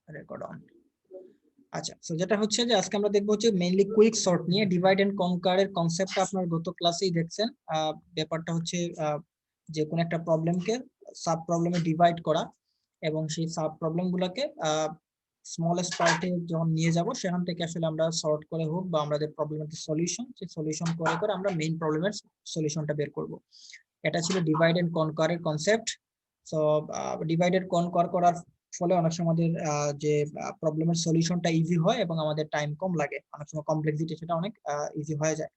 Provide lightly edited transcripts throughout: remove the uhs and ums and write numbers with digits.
Record on. আচ্ছা, so যেটা হচ্ছে যে আজকে আমরা দেখবো হচ্ছে মেইনলি কুইক সর্ট নিয়ে। ডিভাইড এন্ড কনকার এর কনসেপ্টটা আপনার গত ক্লাসেই দেখছেন। ব্যাপারটা হচ্ছে যে কোনো একটা প্রবলেমকে সাব প্রবলেমে ডিভাইড করা এবং সেই সাব প্রবলেম গুলোকে স্মলেস্ট পার্টে যখন নিয়ে যাব সেখান থেকে আসলে আমরা সর্ট করে হোক বা আমাদের প্রবলেমের যে সলিউশন সেই সলিউশন করে করে আমরা মেইন প্রবলেমের সলিউশনটা বের করব। এটা ছিল ডিভাইড এন্ড কনকার এর কনসেপ্ট। সো ডিভাইড এন্ড কনকার করার ফলে অনেক সময় আমাদের যে প্রবলেমের সলিউশনটা ইজি হয় এবং আমাদের টাইম কম লাগে, অনেক সময় কমপ্লেক্সিটি সেটা অনেক ইজি হয়ে যায়।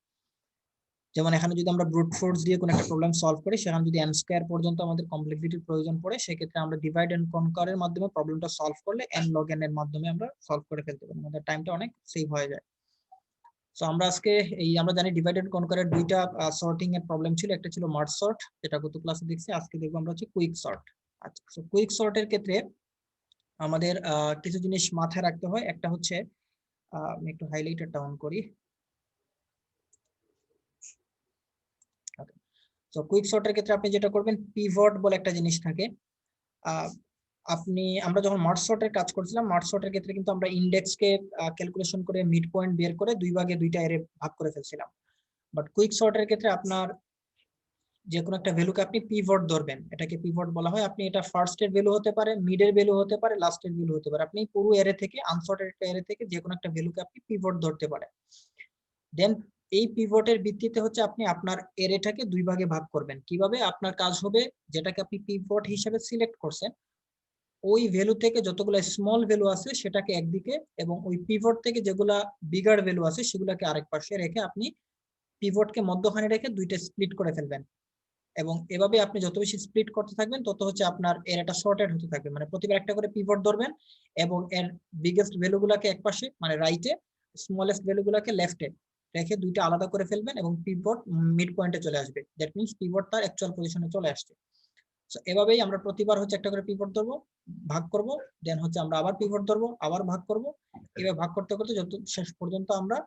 যেমন এখানে যদি আমরা ব্রুট ফোর্স দিয়ে কোনো একটা প্রবলেম সলভ করি, সেখানে যদি n স্কয়ার পর্যন্ত আমাদের কমপ্লেক্সিটির প্রয়োজন পড়ে, সেক্ষেত্রে আমরা ডিভাইড এন্ড কনকার এর মাধ্যমে প্রবলেমটা সলভ করলে n log n এর মাধ্যমে আমরা সলভ করে ফেলতে পারি, আমাদের টাইমটা অনেক সেভ হয়ে যায়। সো আমরা আজকে আমরা জানি ডিভাইড এন্ড কনকার এর দুইটা সর্টিং এর প্রবলেম ছিল, একটা ছিল মার্জ সর্ট যেটা গত ক্লাসে দেখছি, আজকে দেখবো আমরা হচ্ছে কুইক সর্ট। আচ্ছা, সো কুইক সর্টের ক্ষেত্রে আমাদের কিছু জিনিস মাথায় রাখতে হয়। একটা হচ্ছে আমি একটু হাইলাইটারটা অন করি। তো কুইক সর্টের ক্ষেত্রে আপনি যেটা করবেন, পিভট বলে একটা জিনিস থাকে। আমরা যখন মার্জ সর্টের কাজ করছিলাম, মার্জ সর্টের ক্ষেত্রে কিন্তু আমরা ইন্ডেক্সকে ক্যালকুলেশন করে মিড পয়েন্ট বের করে দুই ভাগে দুইটা এরে ভাগ করে ফেলছিলাম। বাট কুইক সর্টের ক্ষেত্রে আপনার যে কোনো একটা ভ্যালুকে আপনি পিভট ধরবেন, এটাকে পিভট বলা হয়। আপনি এটা ফার্স্ট এর ভ্যালু হতে পারে, মিড এর ভ্যালু হতে পারে, লাস্ট এর ভ্যালু হতে পারে। আপনি পুরো এরে থেকে, আনসর্টেড একটা এরে থেকে যে কোনো একটা ভ্যালুকে আপনি পিভট ধরতে পারেন। দেন এই পিভটের ভিত্তিতে হচ্ছে আপনি আপনার এরেটাকে দুই ভাগে ভাগ করবেন। কিভাবে? আপনার কাজ হবে যেটাকে আপনি পিভট হিসেবে সিলেক্ট করছেন, ওই ভ্যালু থেকে যতগুলো স্মল ভ্যালু আছে সেটাকে একদিকে, এবং ওই পিভট থেকে যেগুলা বিগার ভ্যালু আছে সেগুলোকে আরেক পাশে রেখে আপনি পিভটকে মধ্যখানে রেখে দুইটা স্প্লিট করে ফেলবেন। এবং এভাবে আপনি যত বেশি স্প্লিট করতে থাকবেন তত হচ্ছে আপনার এরাটা শর্টেড হতে থাকবে। মানে প্রতিবার একটা করে পিভট ধরবেন এবং এর বিগেস্ট ভ্যালুগুলোকে একপাশে মানে রাইটে, স্মলেস্ট ভ্যালুগুলোকে লেফটে রেখে দুইটা আলাদা করে ফেলবেন এবং পিভট মিড পয়েন্টে চলে আসবে। দ্যাট মিন্স পিভট তার অ্যাকচুয়াল পজিশনে চলে আসছে। সো এভাবেই আমরা প্রতিবার হচ্ছে একটা করে পিভট ধরবো, ভাগ করব, দেন হচ্ছে আমরা আবার পিভট ধরবো, আবার ভাগ করব। এভাবে ভাগ করতে করতে যত শেষ পর্যন্ত আমরা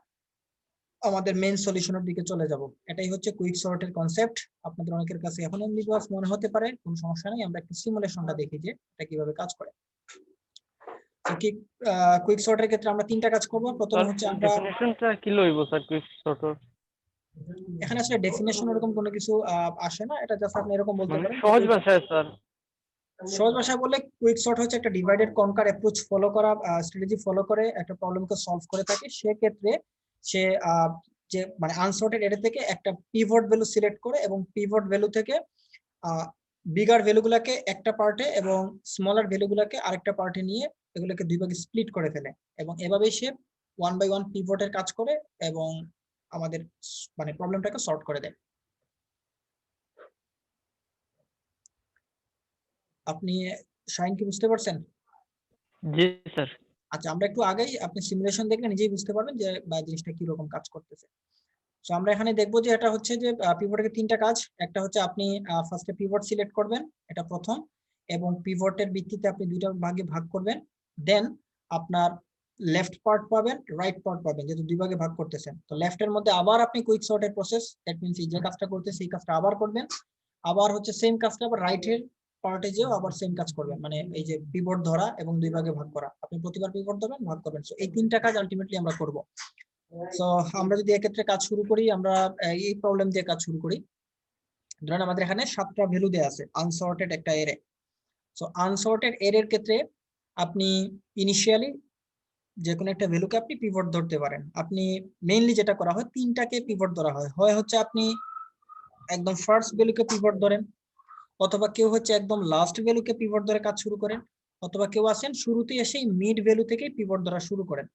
আমাদের মেইন সলিউশনের দিকে চলে যাব। এটাই হচ্ছে কুইক সর্টের কনসেপ্ট। আপনাদের অনেকের কাছে এখন অ্যাম্বিগুয়াস মনে হতে পারে, কোনো সমস্যা নেই, আমরা একটা সিমুলেশনটা দেখি যে এটা কিভাবে কাজ করে। তো কুইক সর্টের ক্ষেত্রে আমরা তিনটা কাজ করব। প্রথমে হচ্ছে আমরা ডেফিনিশনটা কি লইব স্যার কুইক সর্টের? এখানে আসলে ডেফিনেশন এরকম কোনো কিছু আসে না, এটা জাস্ট আপনি এরকম বলতে মানে পারেন সহজ ভাষায় স্যার। সহজ ভাষায় বললে কুইক সর্ট হচ্ছে একটা ডিভাইডেড কনকার অ্যাপ্রোচ ফলো করা, স্ট্র্যাটেজি ফলো করে একটা প্রবলেমকে সলভ করে থাকে। সেক্ষেত্রে সে যে মানে আনসর্টেড এর থেকে একটা পিভট ভ্যালু সিলেক্ট করে এবং পিভট ভ্যালু থেকে বিগার ভ্যালুগুলোকে একটা পার্টে এবং স্মলার ভ্যালুগুলোকে আরেকটা পার্টে নিয়ে এগুলোকে দুই ভাগে স্প্লিট করে ফেলে, এবং এভাবেই সে ওয়ান বাই ওয়ান পিভটের কাজ করে এবং আমাদের মানে প্রবলেমটাকে সলভ করে দেয়। আপনি শাইন কি বুঝতে পারছেন? জি স্যার। আচ্ছা, আমরা একটু আগেই আপনি সিমুলেশন দেখলে নিজেই বুঝতে পারবেন যে জিনিসটা কি রকম কাজ করতেছে। সো আমরা এখানে দেখবো যে এটা হচ্ছে যে পিভটের তিনটা কাজ। একটা হচ্ছে আপনি ফার্স্টে পিভট সিলেক্ট করবেন, এটা প্রথম, এবং পিভটের ভিত্তিতে আপনি দুইটা ভাগে ভাগ করবেন। দেন আপনার লেফট পার্ট পাবেন, রাইট পার্ট পাবেন, যেহেতু দুই ভাগে ভাগ করতেছেন। তো লেফটের মধ্যে আবার আপনি কুইক সর্টের প্রসেস, দ্যাট মিন্স যে কাজটা করতেছে এই কাজটা আবার করবেন। আবার হচ্ছে সেম কাজটা আবার রাইটের পার্টে যেও আবার সেম কাজ করবেন, মানে এই যে পিভট ধরা এবং দুই ভাগে ভাগ করা, আপনি প্রতিবার পিভট ধরবেন, ভাগ করবেন। সো এই তিনটা কাজ আলটিমেটলি আমরা করব। সো আমরা যদি এক্ষেত্রে কাজ শুরু করি, আমরা এই প্রবলেম দিয়ে কাজ শুরু করি। ধরেন আমাদের এখানে 7টা ভ্যালু দেয়া আছে আনসর্টেড একটা এরে। সো আনসর্টেড এর ক্ষেত্রে আপনি ইনিশিয়ালি যে কোনো একটা ভ্যালুকে আপনি পিভট ধরতে পারেন। আপনি মেইনলি যেটা করা হয়, তিনটাকে পিভট ধরা হয়। হয় হচ্ছে আপনি একদম ফার্স্ট ভ্যালুকে পিভট ধরেন, অথবা কেউ হচ্ছে একদম লাস্ট ভ্যালুকে পিভট ধরে কাজ শুরু করেন, অথবা কেউ আসেন শুরুতে এসে মিড ভ্যালু থেকে পিভট ধরা শুরু করেন।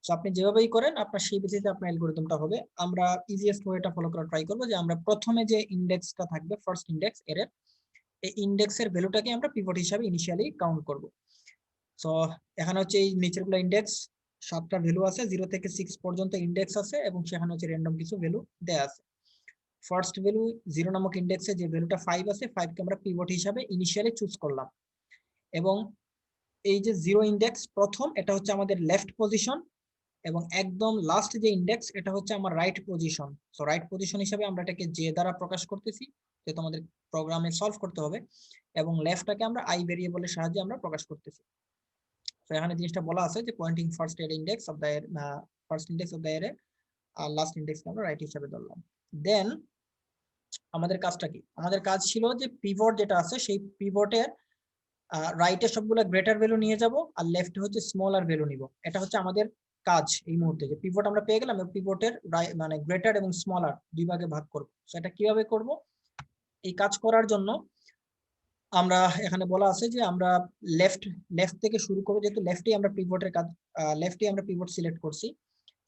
সো আপনি যেভাবেই করেন আপনার সেই বেসিসে আপনার অ্যালগরিদমটা হবে। আমরা ইজিয়েস্ট ওয়েটা ফলো করা ট্রাই করব, যে আমরা প্রথমে যে ইন্ডেক্সটা থাকবে ফার্স্ট ইন্ডেক্স এর, এই ইন্ডেক্সের ভ্যালুটাকে আমরা পিভট হিসাবে ইনিশিয়ালি কাউন্ট করব। সো এখানে হচ্ছে এই নিচেরগুলো ইন্ডেক্স, 7টা ভ্যালু আছে, 0 থেকে 6 পর্যন্ত ইন্ডেক্স আছে এবং সেখানে হচ্ছে র্যান্ডম কিছু ভ্যালু দেয়া আছে। ফার্স্ট ভ্যালু 0 নামক ইন্ডেক্সে যে ভ্যালুটা 5 আছে, 5 কে আমরা পিভট হিসাবে ইনিশিয়ালি চুজ করলাম। এবং এই যে 0 ইন্ডেক্স প্রথম, এটা হচ্ছে আমাদের লেফট পজিশন, এবং একদম লাস্ট যে ইন্ডেক্স এটা হচ্ছে আমার right position. So right position হিসাবে আমরা এটাকে জে দ্বারা প্রকাশ করতেছি, যেহেতু আমাদের প্রোগ্রামে সলভ করতে হবে, এবং লেফটটাকে আমরা আই ভেরিয়েবলের সাহায্যে আমরা প্রকাশ করতেছি। তো এখানে জিনিসটা বলা আছে যে পয়েন্টিং ফার্স্ট এর index of the first index of the এর আর লাস্ট ইন্ডেক্স আমরা রাইট হিসাবে ধরলাম। দেন আমাদের কাজটা কি? আমাদের কাজ ছিল যে পিভট যেটা আছে সেই পিভটের রাইটে সবগুলো গ্রেটার ভ্যালু নিয়ে যাব আর লেফটে হচ্ছে স্মলার ভ্যালু নিব। এটা হচ্ছে আমাদের কাজ এই মুহূর্তে, যে পিভট আমরা পেয়ে গেলাম, পিভটের মানে গ্রেটার এবং স্মলার দুই ভাগে ভাগ করব। সো এটা কিভাবে করব? এই কাজ করার জন্য আমরা এখানে বলা আছে যে আমরা লেফট থেকে শুরু করব, যেহেতু লেফটেই আমরা পিভটের কাজ, লেফটেই আমরা পিভট সিলেক্ট করছি,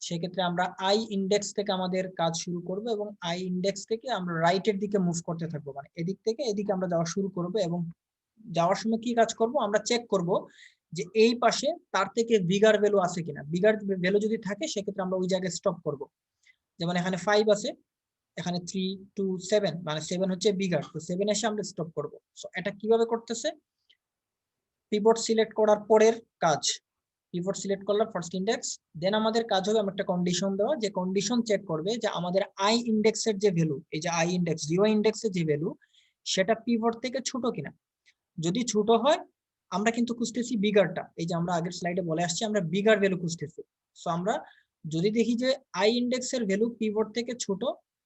সেক্ষেত্রে আমরা আই ইন্ডেক্স থেকে আমাদের কাজ শুরু করব এবং আই ইন্ডেক্স থেকে আমরা রাইটের দিকে মুভ করতে থাকবো, মানে এদিক থেকে এদিকে আমরা যাওয়া শুরু করব। এবং যাওয়ার সময় কি কাজ করব? আমরা চেক করব যে এই পাশে তার থেকে বিগার ভ্যালু আছে কিনা। বিগার ভ্যালু যদি থাকে সেক্ষেত্রে আমরা ওই জায়গায় স্টপ করব। যেমন এখানে 5 আছে, এখানে 3 2 7, মানে 7 হচ্ছে বিগার, তো 7 এসে আমরা স্টপ করব। সো এটা কিভাবে করতেছে? পিভট সিলেক্ট করার পরের কাজ, পিভট সিলেক্ট করলাম ফার্স্ট ইন্ডেক্স, দেন আমাদের কাজ হবে আমরা একটা কন্ডিশন দেওয়া, যে কন্ডিশন চেক করবে যে আমাদের আই ইন্ডেক্সের যে ভ্যালু, এই যে আই ইন্ডেক্স 0 ইন্ডেক্সের যে ভ্যালু, সেটা পিভট থেকে ছোট কিনা। যদি ছোট হয় আমরা কিন্তু খুঁজতেছি বিগারটা, এই যে আমরা আগের স্লাইডে বলে আসছি আমরা বিগার ভ্যালু খুঁজতেছি। সো আমরা যদি দেখি যে আই ইন্ডেক্সের ভ্যালু পিভট থেকে ছোট,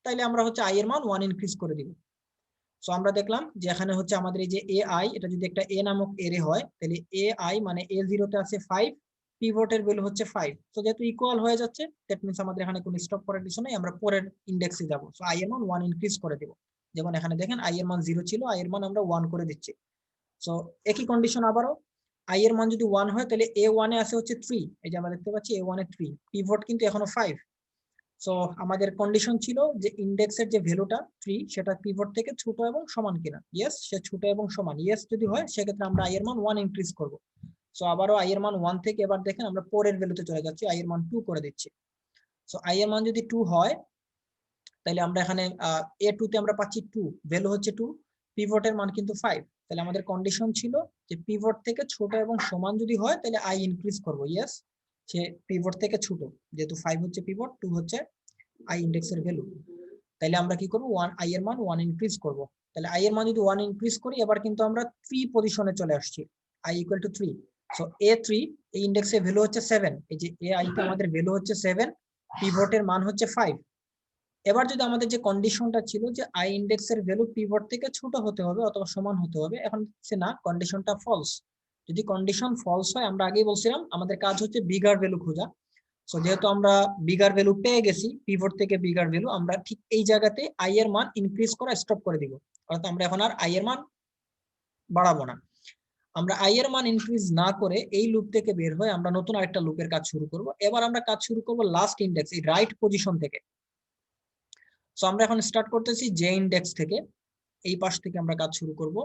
তাহলে আমরা হচ্ছে আই এর মান 1 ইনক্রিজ করে দিব। সো আমরা দেখলাম যে এখানে হচ্ছে আমাদের এই যে এ আই, এটা যদি একটা এ নামক এরে হয়, তাহলে এ আই মানে এ জিরোতে আছে 5, পিভটের ভ্যালু হচ্ছে 5। তো যেহেতু ইকুয়াল হয়ে যাচ্ছে, দ্যাট মিন্স আমাদের এখানে কোনো স্টপ করার কিছু নেই, আমরা পরের ইন্ডেক্সে যাব। সো আই এর মান 1 ইনক্রিজ করে দিব। যেমন এখানে দেখেন আই এর মান 0 ছিল, আই এর মান আমরা 1 করে দিচ্ছি। সো একই কন্ডিশন আবারও, আই এর মান যদি 1 হয় তাহলে এ 1 এ আছে হচ্ছে 3, এই যে আমরা দেখতে পাচ্ছি এ 1 এ 3, পিভট কিন্তু এখনো 5। সো আমাদের কন্ডিশন ছিল যে ইন্ডেক্সের যে ভ্যালুটা 3 সেটা পিভট থেকে ছোট এবং সমান কিনা। ইয়েস, সে ছোট এবং সমান, ইয়েস যদি হয় সেক্ষেত্রে আমরা আই এর মান 1 ইনক্রিজ করব। সো আবারও আই এর মান 1 থেকে এবার দেখেন আমরা পরের ভ্যালুতে চলে যাচ্ছি, আই এর মান 2 করে দিচ্ছি। সো আই এর মান যদি 2 হয় তাহলে আমরা এখানে এ 2 তে আমরা পাচ্ছি 2, ভ্যালু হচ্ছে 2, পিভটের মান কিন্তু 5। তাহলে আমাদের কন্ডিশন ছিল যে পিভট থেকে ছোট এবং সমান যদি হয় তাহলে আই ইনক্রিজ করব। ইয়েস, সে পিভট থেকে ছোট, যেহেতু 5 হচ্ছে পিভট, 2 হচ্ছে আই ইন্ডেক্সের ভ্যালু। তাহলে আমরা কি করব? 1 আই এর মান 1 ইনক্রিজ করব। তাহলে আই এর মান যদি 1 ইনক্রিজ করি, এবার কিন্তু আমরা 3 পজিশনে চলে আসছি, আই ইকুয়াল টু 3। সো এ 3, এই ইন্ডেক্সের ভ্যালু হচ্ছে 7, এই যে এ আই তে আমাদের ভ্যালু হচ্ছে 7, পিভটের মান হচ্ছে 5। এবার যদি আমাদের যে কন্ডিশনটা ছিল যে আই ইন্ডেক্সের ভ্যালু পিভট থেকে ছোট হতে হবে অথবা সমান হতে হবে, এখন হচ্ছে না, কন্ডিশনটা ফলস। যদি কন্ডিশন ফলস হয়, আমরা আগেই বলছিলাম আমাদের কাজ হচ্ছে বিগার ভ্যালু খোঁজা। সো যেহেতু আমরা বিগার ভ্যালু পেয়ে গেছি, পিভট থেকে বিগার ভ্যালু, আমরা ঠিক এই জায়গাতে আই এর মান ইনক্রিজ করা স্টপ করে দিব। অর্থাৎ আমরা এখন আর আই এর মান বাড়াবো না। আমরা আই এর মান ইনক্রিজ না করে এই লুপ থেকে বের হয়ে আমরা নতুন আরেকটা লুপের কাজ শুরু করব। এবার আমরা কাজ শুরু করব লাস্ট ইন্ডেক্স, এই রাইট পজিশন থেকে। সো আমরা এখন স্টার্ট করতেছি জে ইন্ডেক্স থেকে, এই পাশ থেকে আমরা কাজ শুরু করব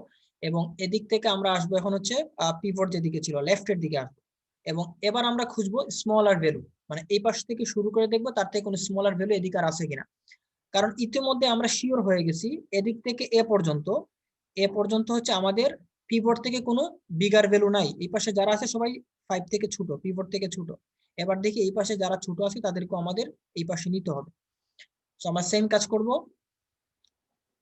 এবং এদিক থেকে আমরা আসবো এখন হচ্ছে পিভট যেদিকে ছিল লেফটের দিকে আসবো। এবং এবার আমরা খুঁজবো স্মলার ভ্যালু, মানে এই পাশ থেকে শুরু করে দেখবো তার থেকে কোনো স্মলার ভ্যালু এদিকে আর আছে কিনা। কারণ ইতিমধ্যে আমরা শিওর হয়ে গেছি এদিক থেকে এ পর্যন্ত হচ্ছে আমাদের পিভট থেকে কোনো বিগার ভ্যালু নাই। এই পাশে যারা আছে সবাই 5 থেকে ছোট, পিভট থেকে ছোট। এবার দেখি এই পাশে যারা ছোট আছে তাদেরকে আমাদের এই পাশে নিতে হবে। সো আমরা সেম কাজ করব।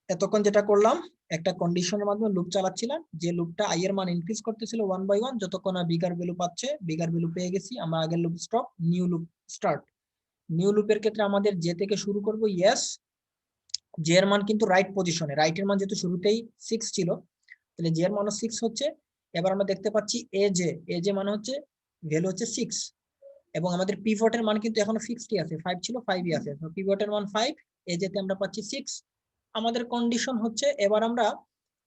এতক্ষণ যেটা করলাম, একটা কন্ডিশনের মাধ্যমে লুপ চালাচ্ছিলাম, যে লুপটা আই এর মান ইনক্রিজ করতেছিল 1 বাই 1, যতক্ষণ না বিগার ভ্যালু পাচ্ছে, বিগার ভ্যালু পেয়ে গেছি, আমরা আগের loop stop, new loop start. New লুপের ক্ষেত্রে আমাদের জে থেকে শুরু করব। ইয়েস, জে এর মান কিন্তু রাইট পজিশনে, রাইট এর মান যেহেতু শুরুতেই 6 ছিল, তাহলে জে এর মানও 6 হচ্ছে। এবার আমরা দেখতে পাচ্ছি এ জে মানে হচ্ছে ভ্যালু হচ্ছে 6, এবং আমাদের পিভটের মান কিন্তু এখনো ফিক্সডই আছে, 5 ছিল 5ই আছে। তো পিভটের মান 5, এজেতে আমরা পাচ্ছি 6। আমাদের কন্ডিশন হচ্ছে এবার আমরা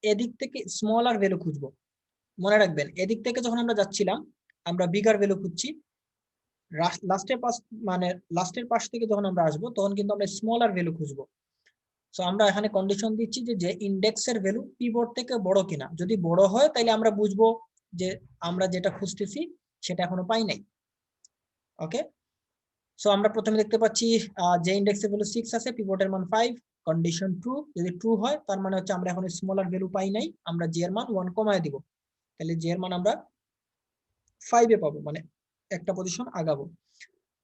এদিক থেকে স্মলার ভ্যালু খুঁজবো। মনে রাখবেন এদিক থেকে যখন আমরা যাচ্ছিলাম আমরা বিগার ভ্যালু খুঁজছি, লাস্টের পাশ থেকে যখন আমরা আসবো তখন কিন্তু আমরা স্মলার ভ্যালু খুঁজবো। সো আমরা এখানে কন্ডিশন দিচ্ছি যে ইন্ডেক্সের ভ্যালু পিভট থেকে বড় কিনা, যদি বড় হয় তাহলে আমরা বুঝবো যে আমরা যেটা খুঁজতেছি সেটা এখনো পাই নাই। ওকে, সো আমরা প্রথমে দেখতে পাচ্ছি যে ইন্ডেক্সের ভ্যালু 6 আছে, পিভটের মান 5, কন্ডিশন ট্রু। যদি ট্রু হয় তার মানে হচ্ছে আমরা এখন স্মলার ভ্যালু পাই নাই, আমরা জে এর মান 1 কমায় দিব, তাহলে জে এর মান আমরা 5 এ পাবো, মানে একটা পজিশন আগাবো।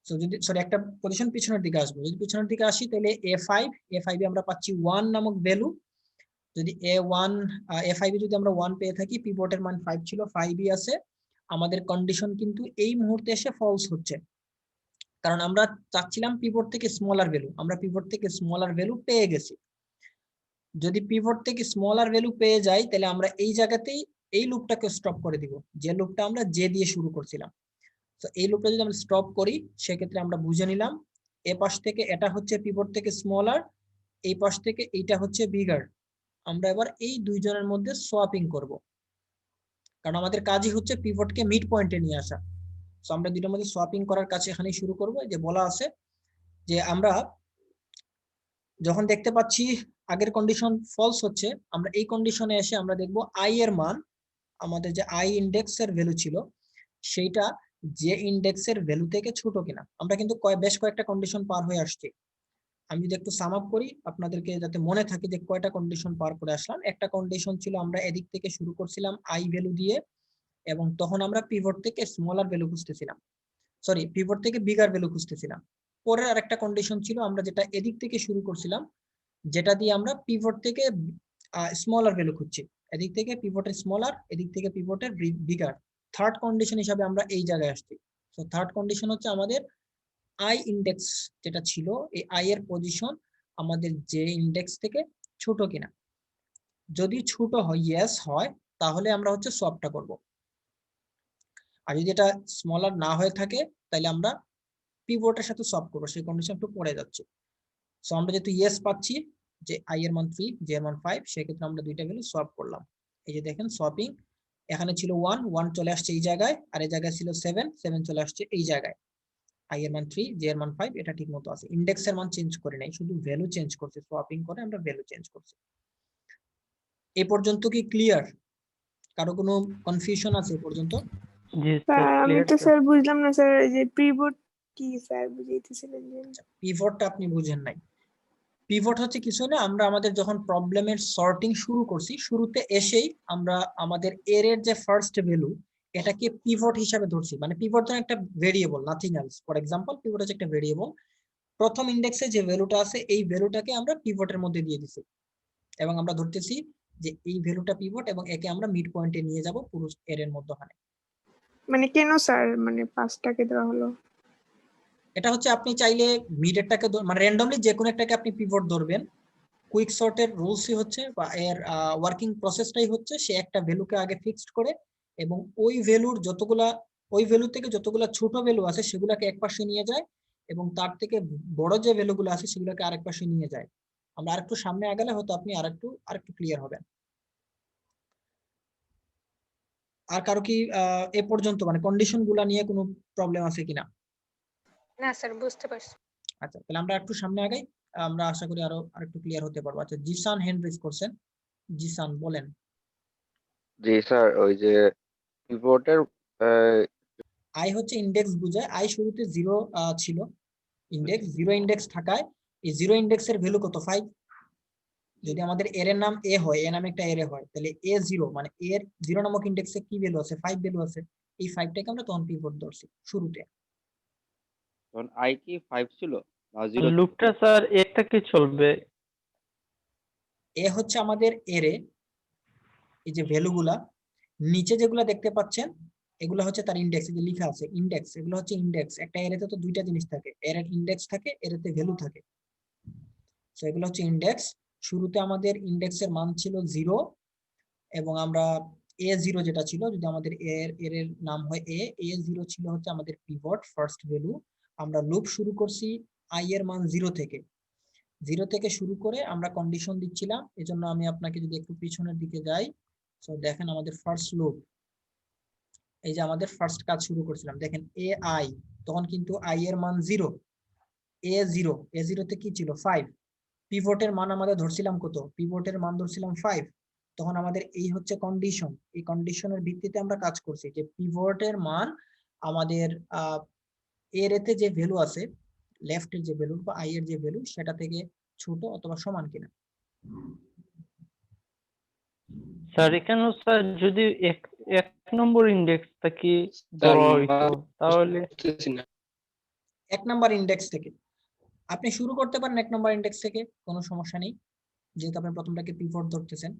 সো যদি একটা পজিশন পিছনের দিকে আসবো, যদি পিছনের দিকে আসি তাহলে এ5 এ আমরা পাচ্ছি 1 নামক ভ্যালু। যদি এ5 এ যদি আমরা 1 পেয়ে থাকি, পিভটের মান 5 ছিল, 5ই আছে, আমাদের কন্ডিশন কিন্তু এই মুহূর্তে এসে ফলস হচ্ছে, কারণ আমরা চাচ্ছিলাম পিভট থেকে স্মলার ভ্যালু, আমরা পিভট থেকে স্মলার ভ্যালু পেয়ে গেছি। যদি পিভট থেকে স্মলার ভ্যালু পেয়ে যাই তাহলে আমরা এই জায়গাতেই এই লুপটাকে স্টপ করে দিব, যে লুপটা আমরা জে দিয়ে শুরু করছিলাম। তো এই লুপটা যদি আমরা স্টপ করি সেক্ষেত্রে আমরা বুঝে নিলাম এ পাশ থেকে এটা হচ্ছে পিভট থেকে স্মলার, এই পাশ থেকে এইটা হচ্ছে বিগার। আমরা এবার এই দুইজনের মধ্যে সোয়াপিং করব, কারণ আমাদের কাজই হচ্ছে পিভটকে মিড পয়েন্টে নিয়ে আসা। তো আমরা দুইটার মধ্যে সোয়াপিং করার কাজ এখানেই শুরু করব। যে বলা আছে যে আমরা যখন দেখতে পাচ্ছি আগের কন্ডিশন ফলস হচ্ছে, আমরা এই কন্ডিশনে এসে আমরা দেখব আই এর মান, আমাদের যে আই ইন্ডেক্স এর ভ্যালু ছিল সেইটা যে ইন্ডেক্স এর ভ্যালু থেকে ছোট কিনা। আমরা কিন্তু বেশ কয়েকটা কন্ডিশন পার হয়ে আসছি। আমি যদি একটু সাম আপ করি আপনাদেরকে যাতে মনে থাকে যে কয়টা কন্ডিশন পার করে আসলাম। একটা কন্ডিশন ছিল আমরা এদিক থেকে শুরু করছিলাম আই ভ্যালু দিয়ে, এবং তখন আমরা পিভট থেকে স্মলার ভ্যালু খুঁজতেছিলাম, সরি পিভট থেকে বিগার ভ্যালু খুঁজতেছিলাম। পরের আরেকটা কন্ডিশন ছিল আমরা যেটা এদিক থেকে শুরু করছিলাম, যেটা দিয়ে আমরা পিভট থেকে স্মলার ভ্যালু খুঁজছি, এদিক থেকে পিভটের স্মলার, এদিক থেকে পিভটের বিগার। থার্ড কন্ডিশন হিসাবে আমরা এই জায়গায় আসছি। তো থার্ড কন্ডিশন হচ্ছে আমাদের আই ইন্ডেক্স যেটা ছিল, এই আই এর পজিশন আমাদের যে ইন্ডেক্স থেকে ছোট কিনা। যদি ছোট হয় ইয়েস হয় তাহলে আমরা হচ্ছে সোয়াপটা করব, আর যদি এটা স্মলার না হয়ে থাকে তাহলে আমরা পিভটের সাথে সোয়াপ করবো, সেই কন্ডিশন একটু পড়ে যাচ্ছে। সো আমরা যেহেতু ইয়েস পাচ্ছি যে আই এর মান 3 জে এর মান 5, সেক্ষেত্রে আমরা দুইটা ভ্যালু সোয়াপ করলাম। এই যে দেখেন সোয়াপিং, এখানে ছিল 1 1 চলে আসছে এই জায়গায়, আর এই জায়গায় ছিল 7 7 চলে আসছে এই জায়গায়। আই এর মান 3 জে এর মান 5 এটা ঠিক মতো আছে, ইন্ডেক্স এর মান চেঞ্জ করে নাই, শুধু ভ্যালু চেঞ্জ করছে, সোয়াপিং করে আমরা ভ্যালু চেঞ্জ করছি। এই পর্যন্ত কি ক্লিয়ার? কারো কোনো কনফিউশন আছে এ পর্যন্ত? জি স্যার স্যার আমি ক্লিয়ার তো স্যার। স্যার বুঝলাম না স্যার, এই যে প্রিবোর্ড কি স্যার বুঝাইতেছিলেন যে? পিভটটা আপনি বুঝেন নাই। পিভট হচ্ছে কিছু না, আমরা আমাদের যখন প্রবলেমের সর্টিং শুরু করছি শুরুতে এসেই আমরা আমাদের এর যে ফার্স্ট ভ্যালু এটাকে পিভট হিসাবে ধরছি, মানে পিভট তো একটা variable, nothing else. For example pivot হচ্ছে একটা ভেরিয়েবল, প্রথম ইন্ডেক্সে যে ভ্যালুটা আছে এই ভ্যালুটাকে আমরা পিভটের মধ্যে দিয়ে দিছি, এবং আমরা ধরতেছি যে এই ভ্যালুটা পিভট এবং একে আমরা মিড পয়েন্টে নিয়ে যাব পুরো এর মধ্যখানে। মানে কেন স্যার মানে 5টাকে দেওয়া হলো? এটা হচ্ছে আপনি চাইলে মিডেরটাকে মানে র্যান্ডমলি যে কোনো একটাকে আপনি পিভট ধরবেন। কুইক সর্টের রুলসই হচ্ছে বা এর ওয়ার্কিং প্রসেসটাই হচ্ছে সে একটা ভ্যালুকে আগে ফিক্সড করে, এবং ওই ভ্যালুর যতগুলা, ওই ভ্যালু থেকে যতগুলা ছোট ভ্যালু আছে সেগুলোকে এক পাশে নিয়ে যায়, এবং তার থেকে বড় যে ভ্যালুগুলো আছে সেগুলোকে আরেক পাশে নিয়ে যায়। আমরা আরেকটু সামনে আগালে হয়তো আপনি আরেকটু ক্লিয়ার হবেন। আর কারো কি এ পর্যন্ত মানে কন্ডিশন গুলা নিয়ে কোনো প্রবলেম আছে কিনা? না স্যার বুঝতে পারছি। আচ্ছা তাহলে আমরা একটু সামনে আগাই, আমরা আশা করি আরেকটু ক্লিয়ার হতে পারবো। আচ্ছা জিসান হ্যান্ড রেজ করছেন, জিসান বলেন। জি স্যার, ওই যে পিভটের আই হচ্ছে ইন্ডেক্স বোঝায়, আই শুরুতে 0 ছিল, ইন্ডেক্স 0 ইন্ডেক্স থাকায় এই 0 ইন্ডেক্সের ভ্যালু কত 5। যদি আমাদের এর নাম এ হয়, এ নামে একটা এরে হয়, তাহলে এ 0 মানে এর 0 নামক ইন্ডেক্সে কি ভ্যালু আছে 5 ভ্যালু আছে, এই 5টাকে আমরা তখন পিভট ধরছি শুরুতে। তখন আই কি 5 ছিল না 0 ছিল? লুপটা স্যার একটা কি চলবে? এ হচ্ছে আমাদের এরে, এই যে ভ্যালুগুলা নিচে যেগুলা দেখতে পাচ্ছেন এগুলো হচ্ছে তার ইন্ডেক্স, যে লেখা আছে ইন্ডেক্স, এগুলো হচ্ছে ইন্ডেক্স। একটা এরেতে তো দুইটা জিনিস থাকে, এর ইন্ডেক্স থাকে, এরেতে ভ্যালু থাকে। তো এগুলো হচ্ছে ইন্ডেক্স। শুরুতে আমাদের ইন্ডেক্সের মান ছিল 0, এবং আমরা এ 0 যেটা ছিল, যদি আমাদের এর নাম হয় এ 0 ছিল হচ্ছে আমাদের পিভট ফার্স্ট ভ্যালু। আমরা লুপ শুরু করছি আই এর মান 0 থেকে, 0 থেকে শুরু করে আমরা কন্ডিশন দিচ্ছিলাম। এজন্য আমি আপনাকে যদি একটু পিছনের দিকে যাই, তো দেখেন আমাদের ফার্স্ট লুপ, এই যে আমাদের ফার্স্ট কাজ শুরু করছিলাম, দেখেন এ আই, তখন কিন্তু আই এর মান 0, এ 0 তে কি ছিল 5, পিভটের মান আমাদের ধরছিলাম কত, পিভটের মান ধরছিলাম 5। তখন আমাদের এই হচ্ছে কন্ডিশন, এই কন্ডিশনের ভিত্তিতে আমরা কাজ করছি যে পিভটের মান আমাদের এর এতে যে ভ্যালু আছে, লেফটের যে ভ্যালু বা আই এর যে ভ্যালু সেটা থেকে ছোট অথবা সমান কিনা। স্যার এখানেও স্যার যদি এক এক নম্বর ইন্ডেক্সটা কি স্যার ধরা হইতো তাহলে? বুঝতেছি না। 1 নাম্বার ইন্ডেক্স থেকে আপনি শুরু করতে পারেন, 1 নাম্বার ইন্ডেক্স থেকে কোনো সমস্যা নেই, যেহেতু আপনি প্রথমটাকে পিভট ধরতেছেন।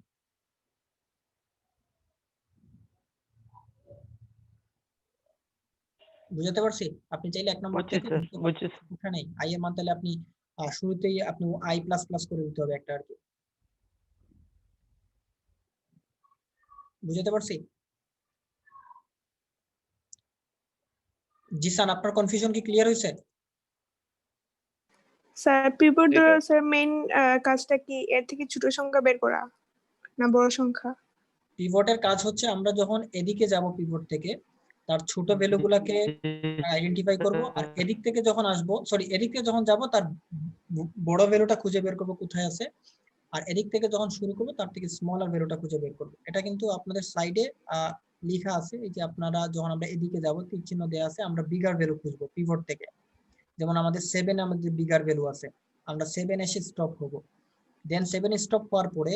বুঝতে পারছি? আপনি চাইলে 1 নম্বর বুঝছি থেকে স্যার, লিখতে পারেন, বুঝছি। সমস্যা নেই। i এর মান তাহলে আপনি শুরুতেই আপনি i প্লাস প্লাস করে দিতে হবে একটা আর কি। বুঝতে পারছি? জিসান, আপনার কনফিউশন কি ক্লিয়ার হয়েছে? স্যার পিভট জি ধরো স্যার। স্যার মেইন কাজটা কি এর থেকে ছোট সংখ্যা বের করা না বড় সংখ্যা? পিভটের কাজ হচ্ছে আমরা যখন এদিকে যাব পিভট থেকে তার ছোট ভ্যালুগুলোকে আইডেন্টিফাই করব, আর এদিক থেকে যখন আসবো, সরি এদিক থেকে যখন যাব তার বড় ভ্যালুটা খুঁজে বের করব কোথায় আছে, আর এদিক থেকে যখন শুরু করব তার থেকে স্মলার ভ্যালুটা খুঁজে বের করব। এটা কিন্তু আপনাদের সাইডে লেখা আছে, এই যে আপনারা যখন আমরা এদিকে যাব তীর চিহ্ন দেওয়া আছে, আমরা বিগার ভ্যালু খুঁজবো পিভট থেকে। যেমন আমাদের 7 আমাদের বিগার ভ্যালু আছে, আমরা 7 এসে স্টপ হবো, দেন 7 স্টপ হওয়ার পরে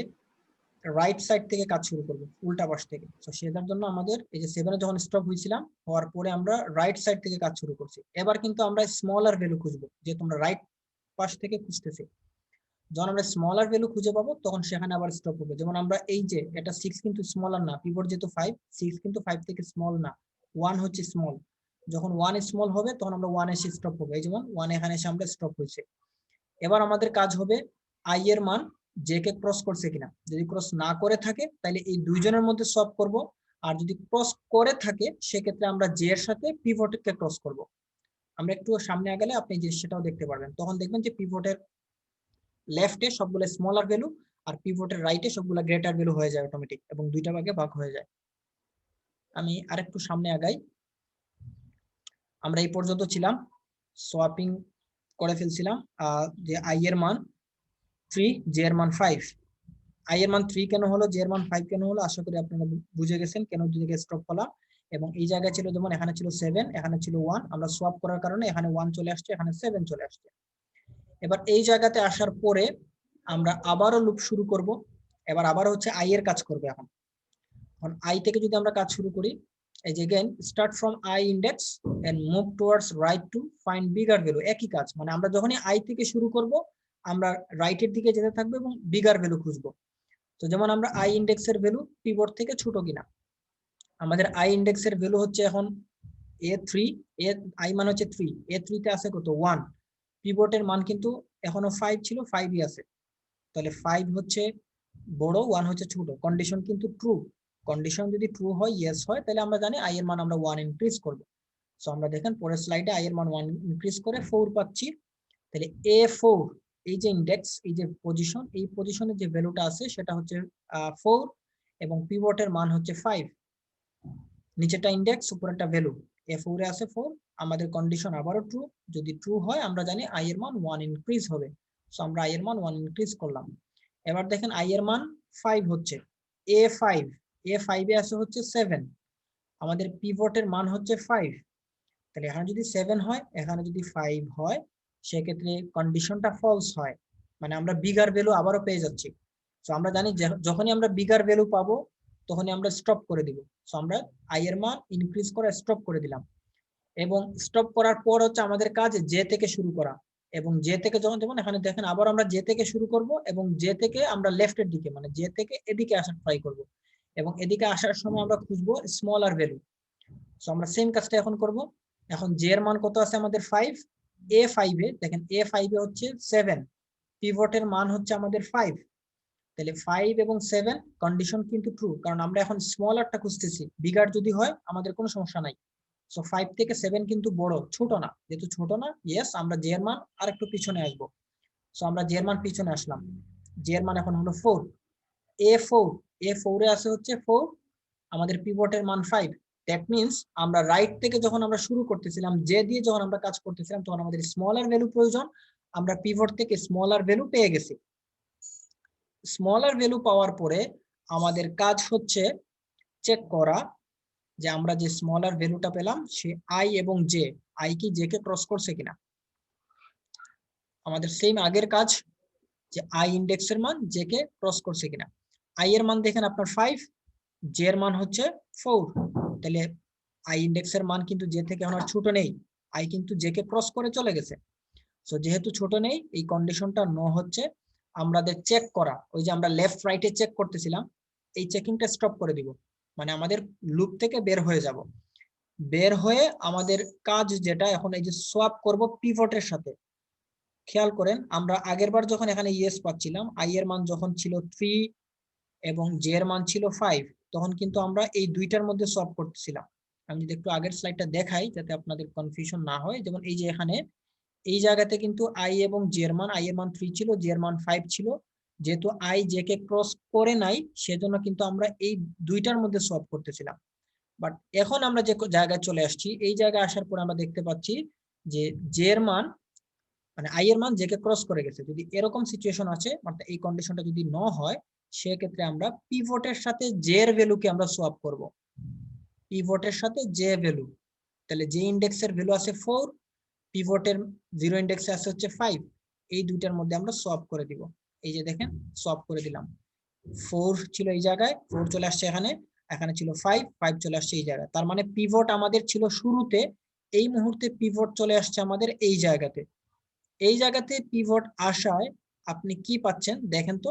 রাইট সাইড থেকে কাজ শুরু করবো, উল্টা পাশ থেকে। তো সেটার জন্য আমাদের এই যে 7 এ যখন স্টপ হয়েছিলাম, হওয়ার পরে আমরা রাইট সাইড থেকে কাজ শুরু করছি। এবার কিন্তু আমরা স্মলার ভ্যালু খুঁজবো, যে তোমরা রাইট পাশ থেকে খুঁজতেছি। যখন আমরা স্মলার ভ্যালু খুঁজে পাবো তখন সেখানে আবার স্টপ হবে। যেমন আমরা এই যে এটা 6 কিন্তু স্মলার না, পিভট যেহেতু 5, 6 কিন্তু 5 থেকে স্মল না, 1 হচ্ছে স্মল। যখন 1 স্মল হবে তখন আমরা 1 এসে স্টপ হবে, এই যেমন 1 এখানে এসে আমরা স্টপ হয়েছে। এবার আমাদের কাজ হবে i এর মান j কে ক্রস করছে কিনা। যদি ক্রস না করে থাকে তাহলে এই দুইজনের মধ্যে সলভ করব, আর যদি ক্রস করে থাকে সেক্ষেত্রে আমরা j এর সাথে পিভট কে ক্রস করব। আমরা একটু সামনে আগালে আপনি যে সেটাও দেখতে পারবেন, তখন দেখবেন যে পিভটের লেফটে সবগুলো স্মলার ভ্যালু আর পিভটের রাইটে সবগুলো গ্রেটার ভ্যালু হয়ে যায় অটোমেটিক, এবং দুইটা ভাগে ভাগ হয়ে যায়। আমি আরেকটু সামনে আগাই। আমরা এই পর্যন্ত ছিলাম, সোয়াপিং করে ফেলছিলাম যে i এর মান 3, j এর মান 5। i এর মান 3 কেন হলো, j এর মান 5 কেন হলো, আশা করি আপনারা বুঝে গেছেন কেন দুদিকে স্টপ করলাম। এবং এই জায়গায় ছিল, যেমন এখানে ছিল 7, এখানে ছিল 1, আমরা সোয়াপ করার কারণে এখানে 1 চলে আসছে, এখানে 7 চলে আসছে। এবার এই জায়গাতে আসার পরে আমরা আবারও লুপ শুরু করব। এবার আবার হচ্ছে i এর কাজ করবে। এখন i থেকে যদি আমরা কাজ শুরু করি, এই যে again start from i index and move towards right to find bigger value, একই কাজ। মানে আমরা যখনই i থেকে শুরু করব আমরা রাইটের দিকে যেতে থাকবো এবং বিগার ভ্যালু খুঁজবো। তো যেমন আমরা i ইন্ডেক্সের ভ্যালু পিভট থেকে ছোট কিনা, আমাদের i ইন্ডেক্সের ভ্যালু হচ্ছে এখন a3, i মান হচ্ছে 3, a3 তে আছে কত 1, পিভটের মান কিন্তু এখনো 5 ছিল, 5ই আছে, তাহলে 5 হচ্ছে বড়, 1 হচ্ছে ছোট। কন্ডিশন কিন্তু ট্রু, কন্ডিশন যদি ট্রু হয়, ইয়েস হয়, তাহলে আমরা জানি i এর মান আমরা 1 ইনক্রিজ করব। সো আমরা দেখেন পরের স্লাইডে i এর মান 1 ইনক্রিজ করে 4 পাচ্ছি। তাহলে a4, এই যে ইন্ডেক্স, এই যে পজিশন, এই পজিশনে যে ভ্যালুটা আছে সেটা হচ্ছে 4, এবং পিভটের মান হচ্ছে 5। নিচেটা ইন্ডেক্স, উপরেরটা ভ্যালু, a4 এ আছে 4, আমাদের কন্ডিশন আবারও ট্রু, যদি ট্রু হয় আমরা জানি i এর মান 1 ইনক্রিজ হবে। সো আমরা i এর মান 1 ইনক্রিজ করলাম। এবার দেখেন i এর মান 5 হচ্ছে, a5 এ আছে হচ্ছে 7, আমাদের পিভটের মান হচ্ছে 5, তাহলে এখানে যদি 7 হয়, এখানে যদি 5 হয়, সেক্ষেত্রে কন্ডিশনটা ফলস হয়, মানে আমরা বিগার ভ্যালু আবারও পেয়ে যাচ্ছি। তো আমরা জানি যখনই আমরা বিগার ভ্যালু পাবো তখনই আমরা স্টপ করে দিব। সো আমরা i এর মান ইনক্রিজ করে স্টপ করে দিলাম, এবং স্টপ করার পর হচ্ছে আমাদের কাজ j থেকে শুরু করা। এবং j থেকে যখন, যেমন এখানে দেখেন আবার আমরা j থেকে শুরু করব, এবং j থেকে আমরা লেফটের দিকে, মানে j থেকে এদিকে আসার ট্রাই করব, এবং এদিকে আসার সময় আমরা খুঁজবো স্মলার ভ্যালু। সো আমরা সেম কাজটা এখন করব। এখন j এর মান কত আছে আমাদের 5, a5 এ দেখেন a5 এ হচ্ছে 7, পিভটের মান হচ্ছে আমাদের 5, তাহলে 5 এবং 7 কন্ডিশন কিন্তু ট্রু, কারণ আমরা এখন স্মলারটা খুঁজতেছি, বিগার যদি হয় আমাদের কোনো সমস্যা নাই। সো 5 থেকে 7 কিন্তু বড়, ছোট না, যেহেতু ছোট না, ইয়েস আমরা j এর মান আরেকটু পিছনে আসবো। সো আমরা j এর মান পিছনে আসলাম, j এর মান এখন হলো 4, a4 এ আছে হচ্ছে 4, আমাদের পিভটের মান 5। দ্যাট মিন্স আমরা রাইট থেকে যখন আমরা শুরু করতেছিলাম, j দিয়ে যখন আমরা কাজ করতেছিলাম, তখন আমাদের স্মলার ভ্যালু প্রয়োজন, আমরা পিভট থেকে স্মলার ভ্যালু পেয়ে গেছি। স্মলার ভ্যালু পাওয়ার পরে আমাদের কাজ হচ্ছে চেক করা যে আমরা যে স্মলার ভ্যালুটা পেলাম সে i এবং j, i কি j কে ক্রস করছে কিনা। আমাদের সেম আগের কাজ, যে i ইন্ডেক্সের মান j কে ক্রস করছে কিনা। i এর মান দেখেন আপনার 5, j এর মান হচ্ছে 4, তাহলে i ইন্ডেক্সের মান কিন্তু j থেকে এখন আর ছোট নেই, i কিন্তু j কে ক্রস করে চলে গেছে। সো যেহেতু ছোট নেই, এই কন্ডিশনটা নো হচ্ছে, আমাদের চেক করা, ওই যে আমরা লেফট রাইটে চেক করতেছিলাম, এই চেকিংটা স্টপ করে দিব, মানে আমাদের লুপ থেকে বের হয়ে যাব। বের হয়ে আমাদের কাজ যেটা এখন এই যে সোয়াপ করব পিভটের সাথে। খেয়াল করেন আমরা আগের বার যখন এখানে ইয়েস পাচ্ছিলাম, আই এর মান যখন ছিল 3 এবং জে এর মান ছিল 5, তখন কিন্তু আমরা এই দুইটার মধ্যে সোয়াপ করতেছিলাম। আমি যদি একটু আগের স্লাইডটা দেখাই যাতে আপনাদের কনফিউশন না হয়, যেমন এই যে এখানে এই জায়গাতে কিন্তু আই এবং জে এর মান, আই এর মান 3 ছিল, জে এর মান 5 ছিল। যেহেতু আই জে কে ক্রস করে নাই, সেজন্য কিন্তু আমরা এই দুইটার মধ্যে সোয়াপ করতেছিলাম। বাট এখন আমরা যে জায়গায় চলে আসছি, এই জায়গায় আসার পর আমরা দেখতে পাচ্ছি যে জে এর মান মানে আই এর মান জে কে ক্রস করে গেছে। যদি এরকম সিচুয়েশন আছে, মানে এই কন্ডিশনটা যদি ন হয়, সেক্ষেত্রে আমরা পিভটের সাথে জে এর ভ্যালুকে আমরা সোয়াপ করব। পিভটের সাথে জে ভ্যালু, তাহলে জে ইন্ডেক্সের ভ্যালু আছে 4, পিভটের 0 ইন্ডেক্সে আছে হচ্ছে 5, এই দুইটার মধ্যে আমরা সোয়াপ করে দিব। এই যে দেখেন সোয়াপ করে দিলাম। 4 ছিল এই জায়গায়, 4 চলে আসছে এখানে, এখানে ছিল 5, 5 চলে আসছে এই জায়গায়। তার মানে পিভট আমাদের ছিল শুরুতে, এই মুহূর্তে পিভট চলে আসছে আমাদের এই জায়গাতে। এই জায়গাতে পিভট আসায় আপনি কি পাচ্ছেন দেখেন তো,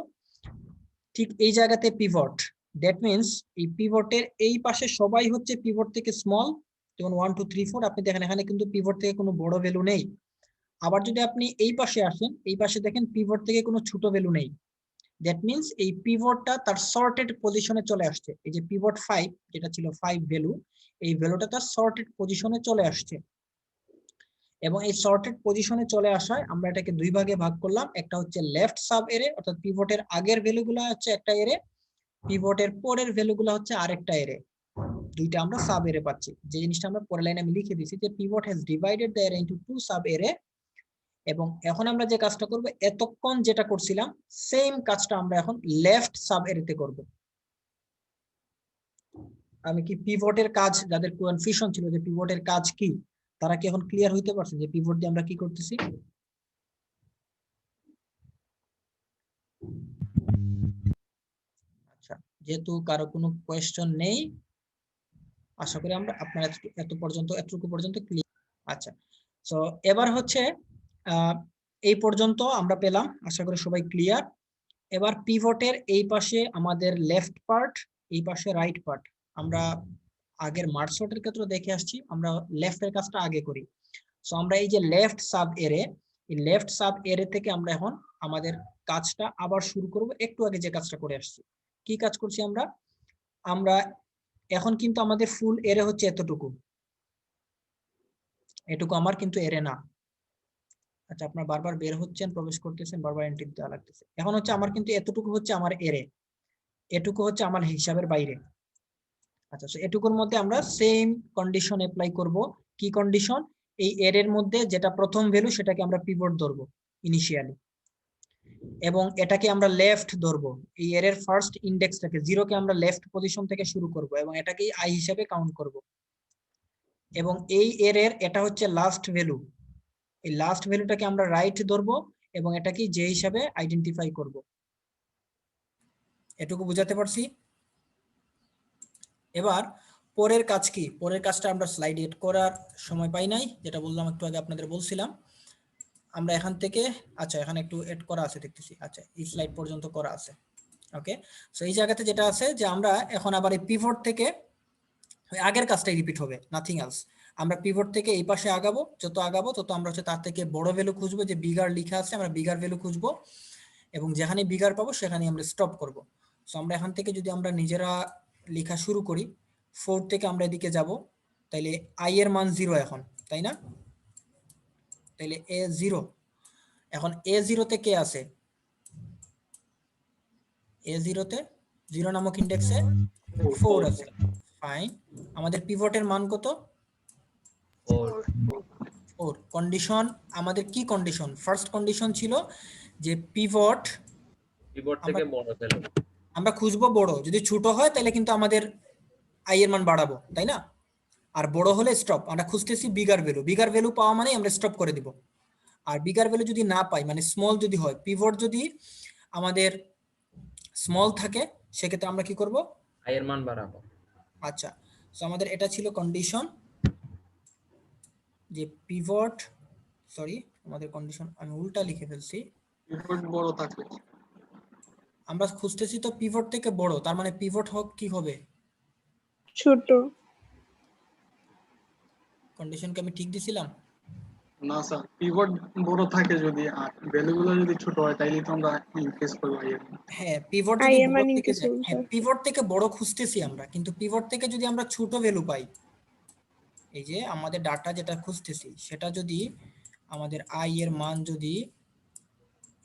ঠিক এই জায়গাতে পিভট, দ্যাট মিন্স এই পিভটের এই পাশে সবাই হচ্ছে পিভট থেকে স্মল, যেমন 1 2 3 4 আপনি দেখেন এখানে কিন্তু পিভট থেকে কোনো বড় ভ্যালু নেই। আবার যদি আপনি এই পাশে আসেন, এই পাশে দেখেন পিভট থেকে কোনো ছোট ভ্যালু নেই। দ্যাট মিন্স এই পিভটটা তার সর্টেড পজিশনে চলে আসছে। এই যে পিভট 5 যেটা ছিল 5 ভ্যালু, এই ভ্যালুটা তার সর্টেড পজিশনে চলে আসছে। এবং এই সর্টেড পজিশনে চলে আসায় আমরা এটাকে দুই ভাগে ভাগ করলাম। একটা হচ্ছে লেফট সাব এরে, অর্থাৎ পিভটের আগের ভ্যালুগুলো হচ্ছে একটা এরে, পিভটের পরের ভ্যালুগুলো হচ্ছে আরেকটা এরে। দুইটা আমরা সাব এরে পাচ্ছি। যে জিনিসটা আমরা পরের লাইনে আমি লিখে দিয়েছি যে পিভট হ্যাজ ডিভাইডেড দ্য এরে ইনটু টু সাব এরে। এবং এখন আমরা যে কাজটা করব, এতক্ষণ যেটা করছিলাম সেম কাজটা আমরা এখন লেফট সাব এরেতে করব। আমি কি পিভটের কাজ, যাদের কনফিউশন ছিল যে পিভটের কাজ কি, তারা কি এখন ক্লিয়ার হইতে পারছে যে পিভট দিয়ে আমরা কি করতেছি? আচ্ছা, যেহেতু কারো কোনো কোয়েশ্চন নেই, আশা করি আমরা আপনারা এতটুকু পর্যন্ত ক্লিয়ার। আচ্ছা, তো এবার হচ্ছে এই পর্যন্ত আমরা পেলাম, আশা করি সবাই ক্লিয়ার। এবার পিভটের এই পাশে আমাদের লেফট পার্ট, এই পাশে রাইট পার্ট। আমরা আগের মার্জ সর্টের ক্ষেত্রে দেখে আসছি, আমরা লেফটের কাজটা আগে করি। সো আমরা এই যে লেফট সাব এরে, এই লেফট সাব এরে থেকে আমরা এখন আমাদের কাজটা আবার শুরু করব। একটু আগে যে কাজটা করে আসছি, কি কাজ করছি আমরা? আমরা এখন কিন্তু আমাদের ফুল এরে হচ্ছে এতটুকু, এটুকু আমার কিন্তু এরে না। আচ্ছা, আপনারা বারবার বের হচ্ছেন, প্রবেশ করতেছেন, বারবার এন্ট্রি দেওয়া লাগতেছে। এখন হচ্ছে আমার কিন্তু এতটুকু হচ্ছে আমার এরে, এটুকু হচ্ছে আমার হিসাবের বাইরে। আচ্ছা, তো এটুকুর মধ্যে আমরা সেম কন্ডিশন অ্যাপ্লাই করব। কি কন্ডিশন? এই এর মধ্যে যেটা প্রথম ভ্যালু সেটাকে আমরা পিভট ধরবো ইনিশিয়ালি, এবং এটাকে আমরা লেফট ধরবো। এই এর ফার্স্ট ইন্ডেক্সটাকে 0 কে আমরা লেফট পজিশন থেকে শুরু করব এবং এটাকেই আই হিসাবে কাউন্ট করব। এবং এই এর এটা হচ্ছে লাস্ট ভ্যালু, এই লাস্ট ভ্যালুটাকে আমরা রাইট ধরবো এবং এটাকে জে হিসাবে আইডেন্টিফাই করব। এটুকু বুঝাতে পারছি? এবার পরের কাজ কি? পরের কাজটা আমরা স্লাইড এড করার সময় পাই নাই, যেটা বললাম একটু আগে আপনাদের বলছিলাম। আমরা এখান থেকে, আচ্ছা এখানে একটু এড করা আছে দেখতেছি, আচ্ছা এই স্লাইড পর্যন্ত করা আছে। ওকে, সো এই জায়গাতে যেটা আছে যে আমরা এখন আবার এই পিভট থেকে আগের কাজটাই রিপিট হবে, নাথিং এলস। আমরা পিভট থেকে এই পাশে আগাবো, যত আগাবো তত আমরা হচ্ছে তার থেকে বড় ভ্যালু খুঁজবো, যে বিগার লেখা আছে আমরা বিগার ভ্যালু খুঁজবো, এবং যেখানে বিগার পাবো সেখানে আমরা স্টপ করব। সো আমরা এখান থেকে যদি আমরা নিজেরা লেখা শুরু করি, 4 থেকে আমরা এদিকে যাব, তাইলে আই এর মান 0 এখন, তাই না? তাইলে এ 0, এখন এ 0 তে কে আছে? এ 0 তে 0 নামক ইন্ডেক্সে 4 আছে। ফাইন, আমাদের পিভটের মান কত? 4। কন্ডিশন আমাদের কি কন্ডিশন? ফার্স্ট কন্ডিশন ছিল যে পিভট থেকে বড় ভ্যালু আমরা খুঁজবো বড়, যদি ছোট হয় তাহলে কিন্তু আমাদের আই এর মান বাড়াবো, তাই না? আর বড় হলে স্টপ। আমরা খুঁজতেছি বিগার ভ্যালু, বিগার ভ্যালু পাওয়া মানে আমরা স্টপ করে দিব। আর বিগার ভ্যালু যদি না পাই, মানে স্মল যদি হয়, পিভট যদি আমাদের স্মল থাকে, সেক্ষেত্রে আমরা কি করব? আই এর মান বাড়াবো। আচ্ছা, সো আমাদের এটা ছিল কন্ডিশন যে পিভট, সরি আমাদের কন্ডিশন আমি উল্টা লিখে ফেলছি। পিভট বড় থাকে, আমরা খুঁজতেছি তো পিভট থেকে বড়, তার মানে পিভট হোক কি হবে? ছোট। কন্ডিশনকে আমি ঠিক দিছিলাম? না স্যার, পিভট বড় থাকে যদি আর ভ্যালুগুলো যদি ছোট হয় তাইলে তো আমরা ইনক্রিজ করবো আইয়ের মান। হ্যাঁ, পিভট আই যদি এর বড় মান থেকে ইনক্রিজ যায়, করুন হ্যাঁ স্যার। পিভট থেকে বড় খুঁজতেছি আমরা, কিন্তু পিভট থেকে যদি আমরা ছোট ভ্যালু পাই, এই যে আমাদের ডাটা যেটা খুঁজতেছি সেটা যদি আমাদের আই এর মান যদি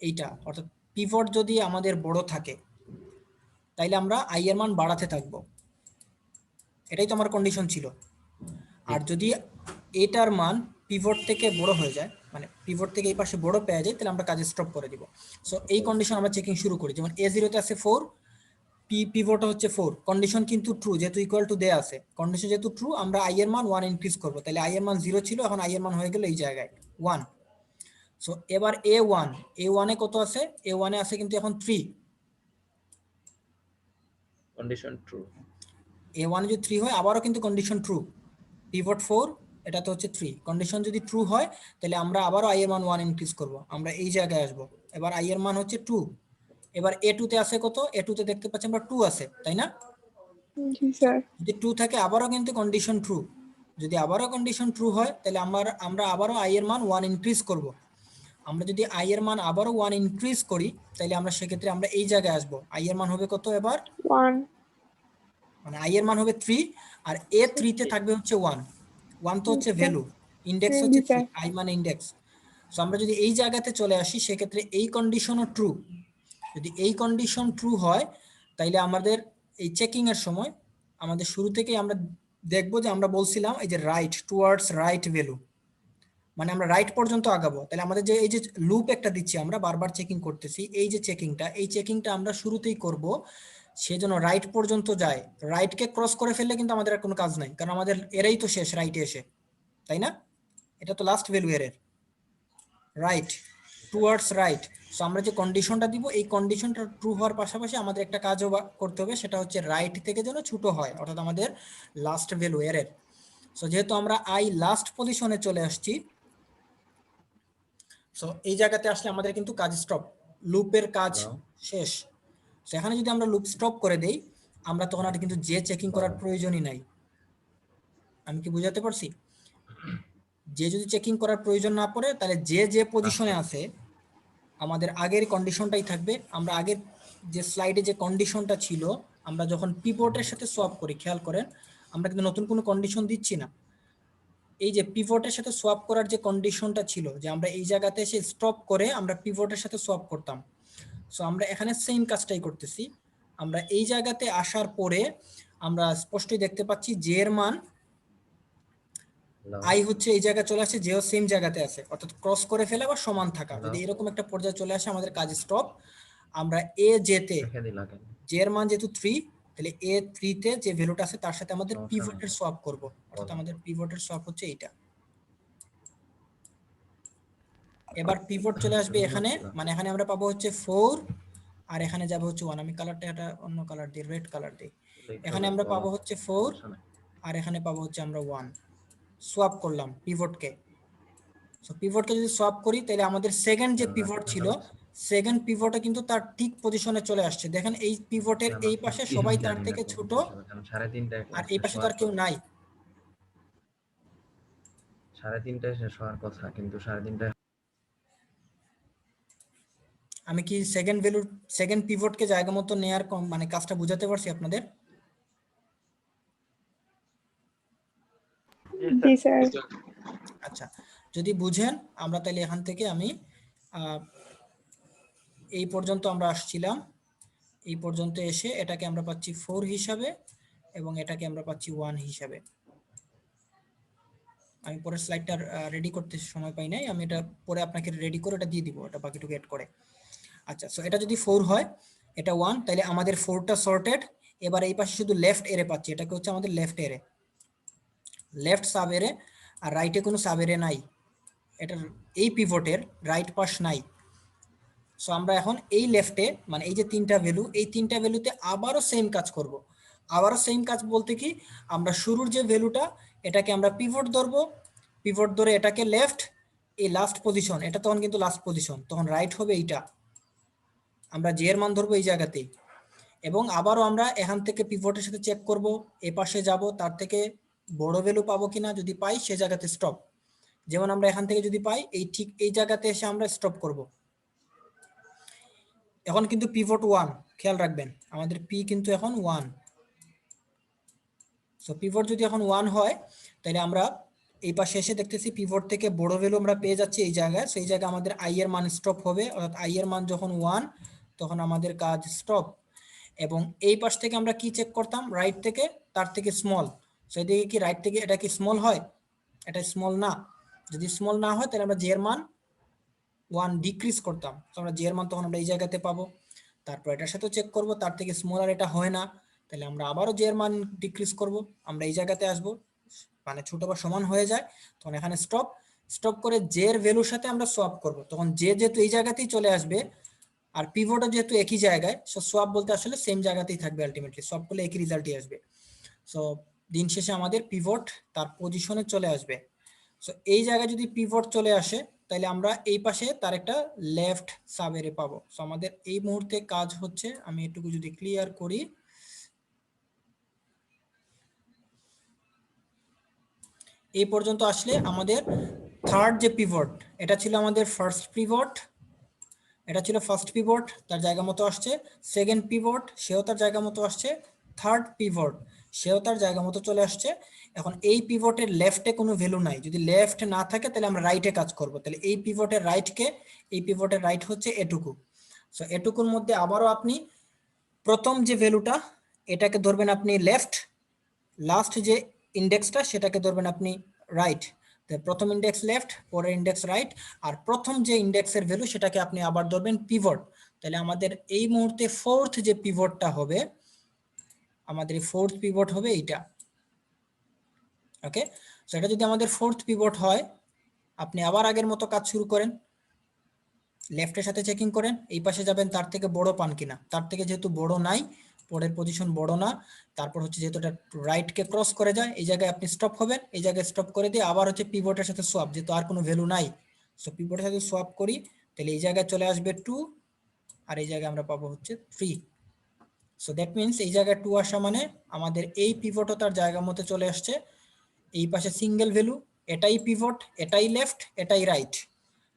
এইটা, অর্থাৎ পিভট যদি আমাদের বড় থাকে তাইলে আমরা আই এর মান বাড়াতে থাকবো, এটাই তো আমার কন্ডিশন ছিল। আর যদি এটার মান পিভট থেকে বড় হয়ে যায়, মানে পিভট থেকে এই পাশে বড় পেয়ে যায়, তাহলে আমরা কাজ স্টপ করে দিব। সো এই কন্ডিশন আমরা চেকিং শুরু করি, যেমন A0 তে আছে 4, পিভট হচ্ছে 4, কন্ডিশন কিন্তু ট্রু, যেহেতু ইকুয়াল টু দেয়া আছে, কন্ডিশন যেহেতু ট্রু, আমরা আই এর মান 1 ইনক্রিজ করব, তাহলে আই এর মান 0 ছিল, এখন আই এর মান হয়ে গেল এই জায়গায় 1। সো এবার A1 এ কত আছে? A1 এ আছে কিন্তু এখন 3। Condition true. A1 যদি 3 হয় আবারও কিন্তু কন্ডিশন ট্রু, পিভট 4, এটা তো হচ্ছে 3, কন্ডিশন যদি ট্রু হয় তাহলে আমরা আবারও আই এর মান 1 ইনক্রিজ করব, আমরা এই জায়গায় আসব, এবার আই এর মান হচ্ছে 2। এবার A2 তে আছে কত? A2 তে দেখতে পাচ্ছি আমরা 2 আছে, তাই না? জি স্যার। যদি 2 থাকে আবারও কিন্তু কন্ডিশন ট্রু, যদি আবারও কন্ডিশন ট্রু হয় তাহলে আমরা আবারও আই এর মান 1 ইনক্রিজ করব। আমরা যদি আই এর মান আবারও 1 ইনক্রিজ করি তাহলে আমরা সেক্ষেত্রে আমরা এই জায়গায় আসব, আই এর মান হবে কত এবার? 1। মানে আই এর মান হবে 3, আর A3 তে থাকবে হচ্ছে 1। 1 তো হচ্ছে ভ্যালু, ইন্ডেক্স হচ্ছে 3, আই মানে ইন্ডেক্স। সো আমরা যদি এই জায়গাতে চলে আসি সেক্ষেত্রে এই কন্ডিশনও ট্রু, যদি এই কন্ডিশন ট্রু হয় তাইলে আমাদের এই চেকিং এর সময় আমাদের শুরু থেকেই আমরা দেখবো যে আমরা বলছিলাম এই যে রাইট টুয়ার্ডস রাইট ভ্যালু, মানে আমরা রাইট পর্যন্ত আগাবো। তাহলে আমাদের যে এই যে লুপ একটা দিচ্ছি, আমরা বারবার চেকিং করতেছি, এই যে চেকিংটা, এই চেকিংটা আমরা শুরুতেই করব, সেজন্য রাইট পর্যন্ত যায়। রাইটকে ক্রস করে ফেললে কিন্তু আমাদের আর কোনো কাজ নাই, কারণ আমাদের এরাই তো শেষ রাইটে এসে, তাই না? এটা তো লাস্ট ভ্যালু এর, রাইট টুয়ার্ডস রাইট। সো আমরা যে কন্ডিশনটা দিব, এই কন্ডিশনটা ট্রু হওয়ার পাশাপাশি আমাদের একটা কাজও করতে হবে, সেটা হচ্ছে রাইট থেকে যেন ছোট হয়, অর্থাৎ আমাদের লাস্ট ভ্যালু এর। সো যেহেতু আমরা আই লাস্ট পজিশনে চলে আসছি, সো এই জায়গাতে আসলে আমাদের কিন্তু কাজ স্টপ, লুপের কাজ শেষ। সো এখানে যদি আমরা লুপ স্টপ করে দেই, আমরা তখন আর কিন্তু যে চেকিং করার প্রয়োজনই নাই। আমি কি বুঝাতে পারছি? যে যদি চেকিং করার প্রয়োজন না পড়ে, তাহলে যে পজিশনে আছে আমাদের আগের কন্ডিশনটাই থাকবে। আমরা আগের যে স্লাইডে যে কন্ডিশনটা ছিল, আমরা যখন পিভটের সাথে সোয়াপ করি, খেয়াল করেন আমরা কিন্তু নতুন কোনো কন্ডিশন দিচ্ছি না। এই যে পিভটের সাথে সোয়াপ করার যে কন্ডিশনটা ছিল, যে আমরা এই জায়গাতে এসে স্টপ করে আমরা পিভটের সাথে সোয়াপ করতাম, সো আমরা এখানে সেম কাজটাই করতেছি। আমরা এই জায়গাতে আসার পরে আমরা স্পষ্টই দেখতে পাচ্ছি জে এর মান আই হচ্ছে এই জায়গায় চলে আসে, যেও সেম জায়গাতে আছে, অর্থাৎ ক্রস করে ফেলে বা সমান থাকা। যদি এরকম একটা পর্যায়ে চলে আসে আমাদের কাজ স্টপ। আমরা এ জেতে, জে এর মান যেহেতু 3, তাহলে A3 তে যে ভ্যালুটা আছে তার সাথে আমাদের পিভটের সোয়াপ করব, অর্থাৎ আমাদের পিভটের সোয়াপ হচ্ছে এইটা। এবার পিভট চলে আসবে এখানে, মানে এখানে আমরা পাবো হচ্ছে 4, আর এখানে যাবে হচ্ছে 1। আমি কালারটা এটা অন্য কালার দিই, রেড কালার দিই। এখানে আমরা পাবো হচ্ছে 4, আর এখানে পাবো হচ্ছে আমরা 1। সোয়াপ করলাম পিভটকে। সো পিভটকে যদি সোয়াপ করি তাহলে আমাদের সেকেন্ড যে পিভট ছিল, সেকেন্ড পিভটে কিন্তু তার ঠিক পজিশনে চলে আসছে। দেখেন এই পিভটের এই পাশে সবাই তার থেকে ছোট, আর এই পাশে তো আর কেউ নাই। 3:30টায় শেষ হওয়ার কথা, কিন্তু 3:30টায়। আমি কি সেকেন্ড পিভটকে জায়গা মতো নেয়ার মানে কাজটা বুঝাতে পারছি আপনাদের? জি স্যার। আচ্ছা, যদি বুঝেন আমরা তাহলে এখান থেকে আমি এই পর্যন্ত আমরা আসছিলাম, এই পর্যন্ত এসে এটাকে আমরা পাচ্ছি 4 হিসাবে এবং এটাকে আমরা পাচ্ছি 1 হিসাবে। আমি পরের স্লাইডটা রেডি করতে সময় পাই নাই, আমি এটা পরে আপনাকে রেডি করে এটা দিয়ে দিব, এটা বাকিটুকু এড করে। আচ্ছা, সো এটা যদি 4 হয়, এটা 1, তাহলে আমাদের 4টা সর্টেড। এবার এই পাশে শুধু লেফট এরে পাচ্ছি, এটাকে হচ্ছে আমাদের লেফট এরে, লেফট সাব এরে, আর রাইটে কোনো সাব এরে নাই। এটার এই পিভটের রাইট পাশ নাই। সো আমরা এখন এই লেফটে, মানে এই যে 3টা ভ্যালু, এই 3টা ভ্যালুতে আবারও সেম কাজ করব। আবারও সেম কাজ বলতে কি, আমরা শুরুর যে ভ্যালুটা এটাকে আমরা পিভট ধরবো, পিভট ধরে এটাকে লেফট, এই লাস্ট পজিশন, এটা তখন কিন্তু লাস্ট পজিশন, তখন রাইট হবে এইটা। আমরা জে এর মান ধরবো এই জায়গাতেই, এবং আবারও আমরা এখান থেকে পিভটের সাথে চেক করব, এ পাশে যাব, তার থেকে বড় ভ্যালু পাবো কিনা, যদি পাই সে জায়গাতে স্টপ। যেমন আমরা এখান থেকে যদি পাই ঠিক এই জায়গাতে এসে আমরা স্টপ করব। এখন কিন্তু পিভট 1, খেয়াল রাখবেন আমাদের পি কিন্তু এখন 1। সো পিভট যদি এখন 1 হয় তাহলে আমরা এই পাশে এসে দেখতেছি পিভট থেকে বড় ভ্যালু আমরা পেয়ে যাচ্ছি এই জায়গায়। সেই জায়গায় আমাদের আই এর মান স্টপ হবে, অর্থাৎ আই এর মান যখন 1 তখন আমাদের কাজ স্টপ। এবং এই পাশ থেকে আমরা কি চেক করতাম, রাইট থেকে তার থেকে স্মল। সেই দিকে কি রাইট থেকে এটা কি স্মল হয়, এটা স্মল না। যদি স্মল না হয় তাহলে আমরা জে এর মান 1 ডিক্রিজ করতাম। তো আমরা জে এর মান তখন আমরা এই জায়গাতে পাবো। তারপর এটার সাথে চেক করব, তার থেকে স্মল আর এটা হয় না, তাহলে আমরা আবারও জে এর মান ডিক্রিজ করব। আমরা এই জায়গাতে আসব, মানে ছোট বা সমান হয়ে যায় তখন এখানে স্টপ। স্টপ করে জে এর ভ্যালুর সাথে আমরা সোয়াপ করব, তখন জে যেহেতু এই জায়গাতেই চলে আসবে আর পিভটও যেহেতু একই জায়গায়, সো সোয়াপ বলতে আসলে সেম জায়গাতেই থাকবে, আলটিমেটলি সোয়াপ করলে একই রেজাল্টই আসবে। সো দিন শেষে আমাদের পিভট তার পজিশনে চলে আসবে। সো এই জায়গায় যদি পিভট চলে আসে তাহলে আমরা এই পাশে তার একটা লেফট সাব এরে পাবো। সো আমাদের এই মুহূর্তে কাজ হচ্ছে, আমি এটুকু যদি ক্লিয়ার করি, এই পর্যন্ত আসলে আমাদের থার্ড যে পিভট, এটা ছিল আমাদের ফার্স্ট পিভট, এটা ছিল ফার্স্ট পিভট, তার জায়গা মতো আসছে। সেকেন্ড পিভট, সেও তার জায়গা মতো আসছে। থার্ড পিভট, সেও তার জায়গা মতো চলে আসছে। এখন এই পিভটের লেফটে কোনো ভ্যালু নাই, যদি লেফট না থাকে তাহলে আমরা রাইটে কাজ করব। তাহলে এই পিভটের রাইটকে, এই পিভটের রাইট হচ্ছে এটুকু। সো এটুকুর মধ্যে আবারও আপনি প্রথম যে ভ্যালুটা এটাকে ধরবেন আপনি লেফট, লাস্ট যে ইন্ডেক্সটা সেটাকে ধরবেন আপনি রাইট। প্রথম ইন্ডেক্স লেফট, পরের ইন্ডেক্স রাইট, আর প্রথম যে ইন্ডেক্সের ভ্যালু সেটাকে আপনি আবার ধরবেন পিভট। তাহলে আমাদের এই মুহূর্তে ফোর্থ যে পিভটটা হবে, আমাদের ফোর্থ পিভট হবে এইটা। ওকে, সো এটা যদি আমাদের ফোর্থ পিভট হয়, আপনি আবার আগের মতো কাজ শুরু করেন, লেফটের সাথে চেকিং করেন, এই পাশে যাবেন তার থেকে বড় পান কিনা। তার থেকে যেহেতু বড় নাই, পরের পজিশন বড় না, তারপর হচ্ছে যেহেতু এটা রাইটকে ক্রস করে যায়, এই জায়গায় আপনি স্টপ হবেন, এই জায়গায় স্টপ করে দিয়ে আবার হচ্ছে পিভটের সাথে সোয়াপ, যেহেতু আর কোনো ভ্যালু নাই। সো পিভটের সাথে সোয়াপ করি, তাহলে এই জায়গায় চলে আসবে 2 আর এই জায়গায় আমরা পাবো হচ্ছে 3। সো দ্যাট মিনস এই জায়গায় 2 আসা মানে আমাদের এই পিভটও তার জায়গা মতো চলে আসছে। এই পাশে সিঙ্গেল ভ্যালু, এটাই পিভট, এটাই লেফট, এটাই রাইট।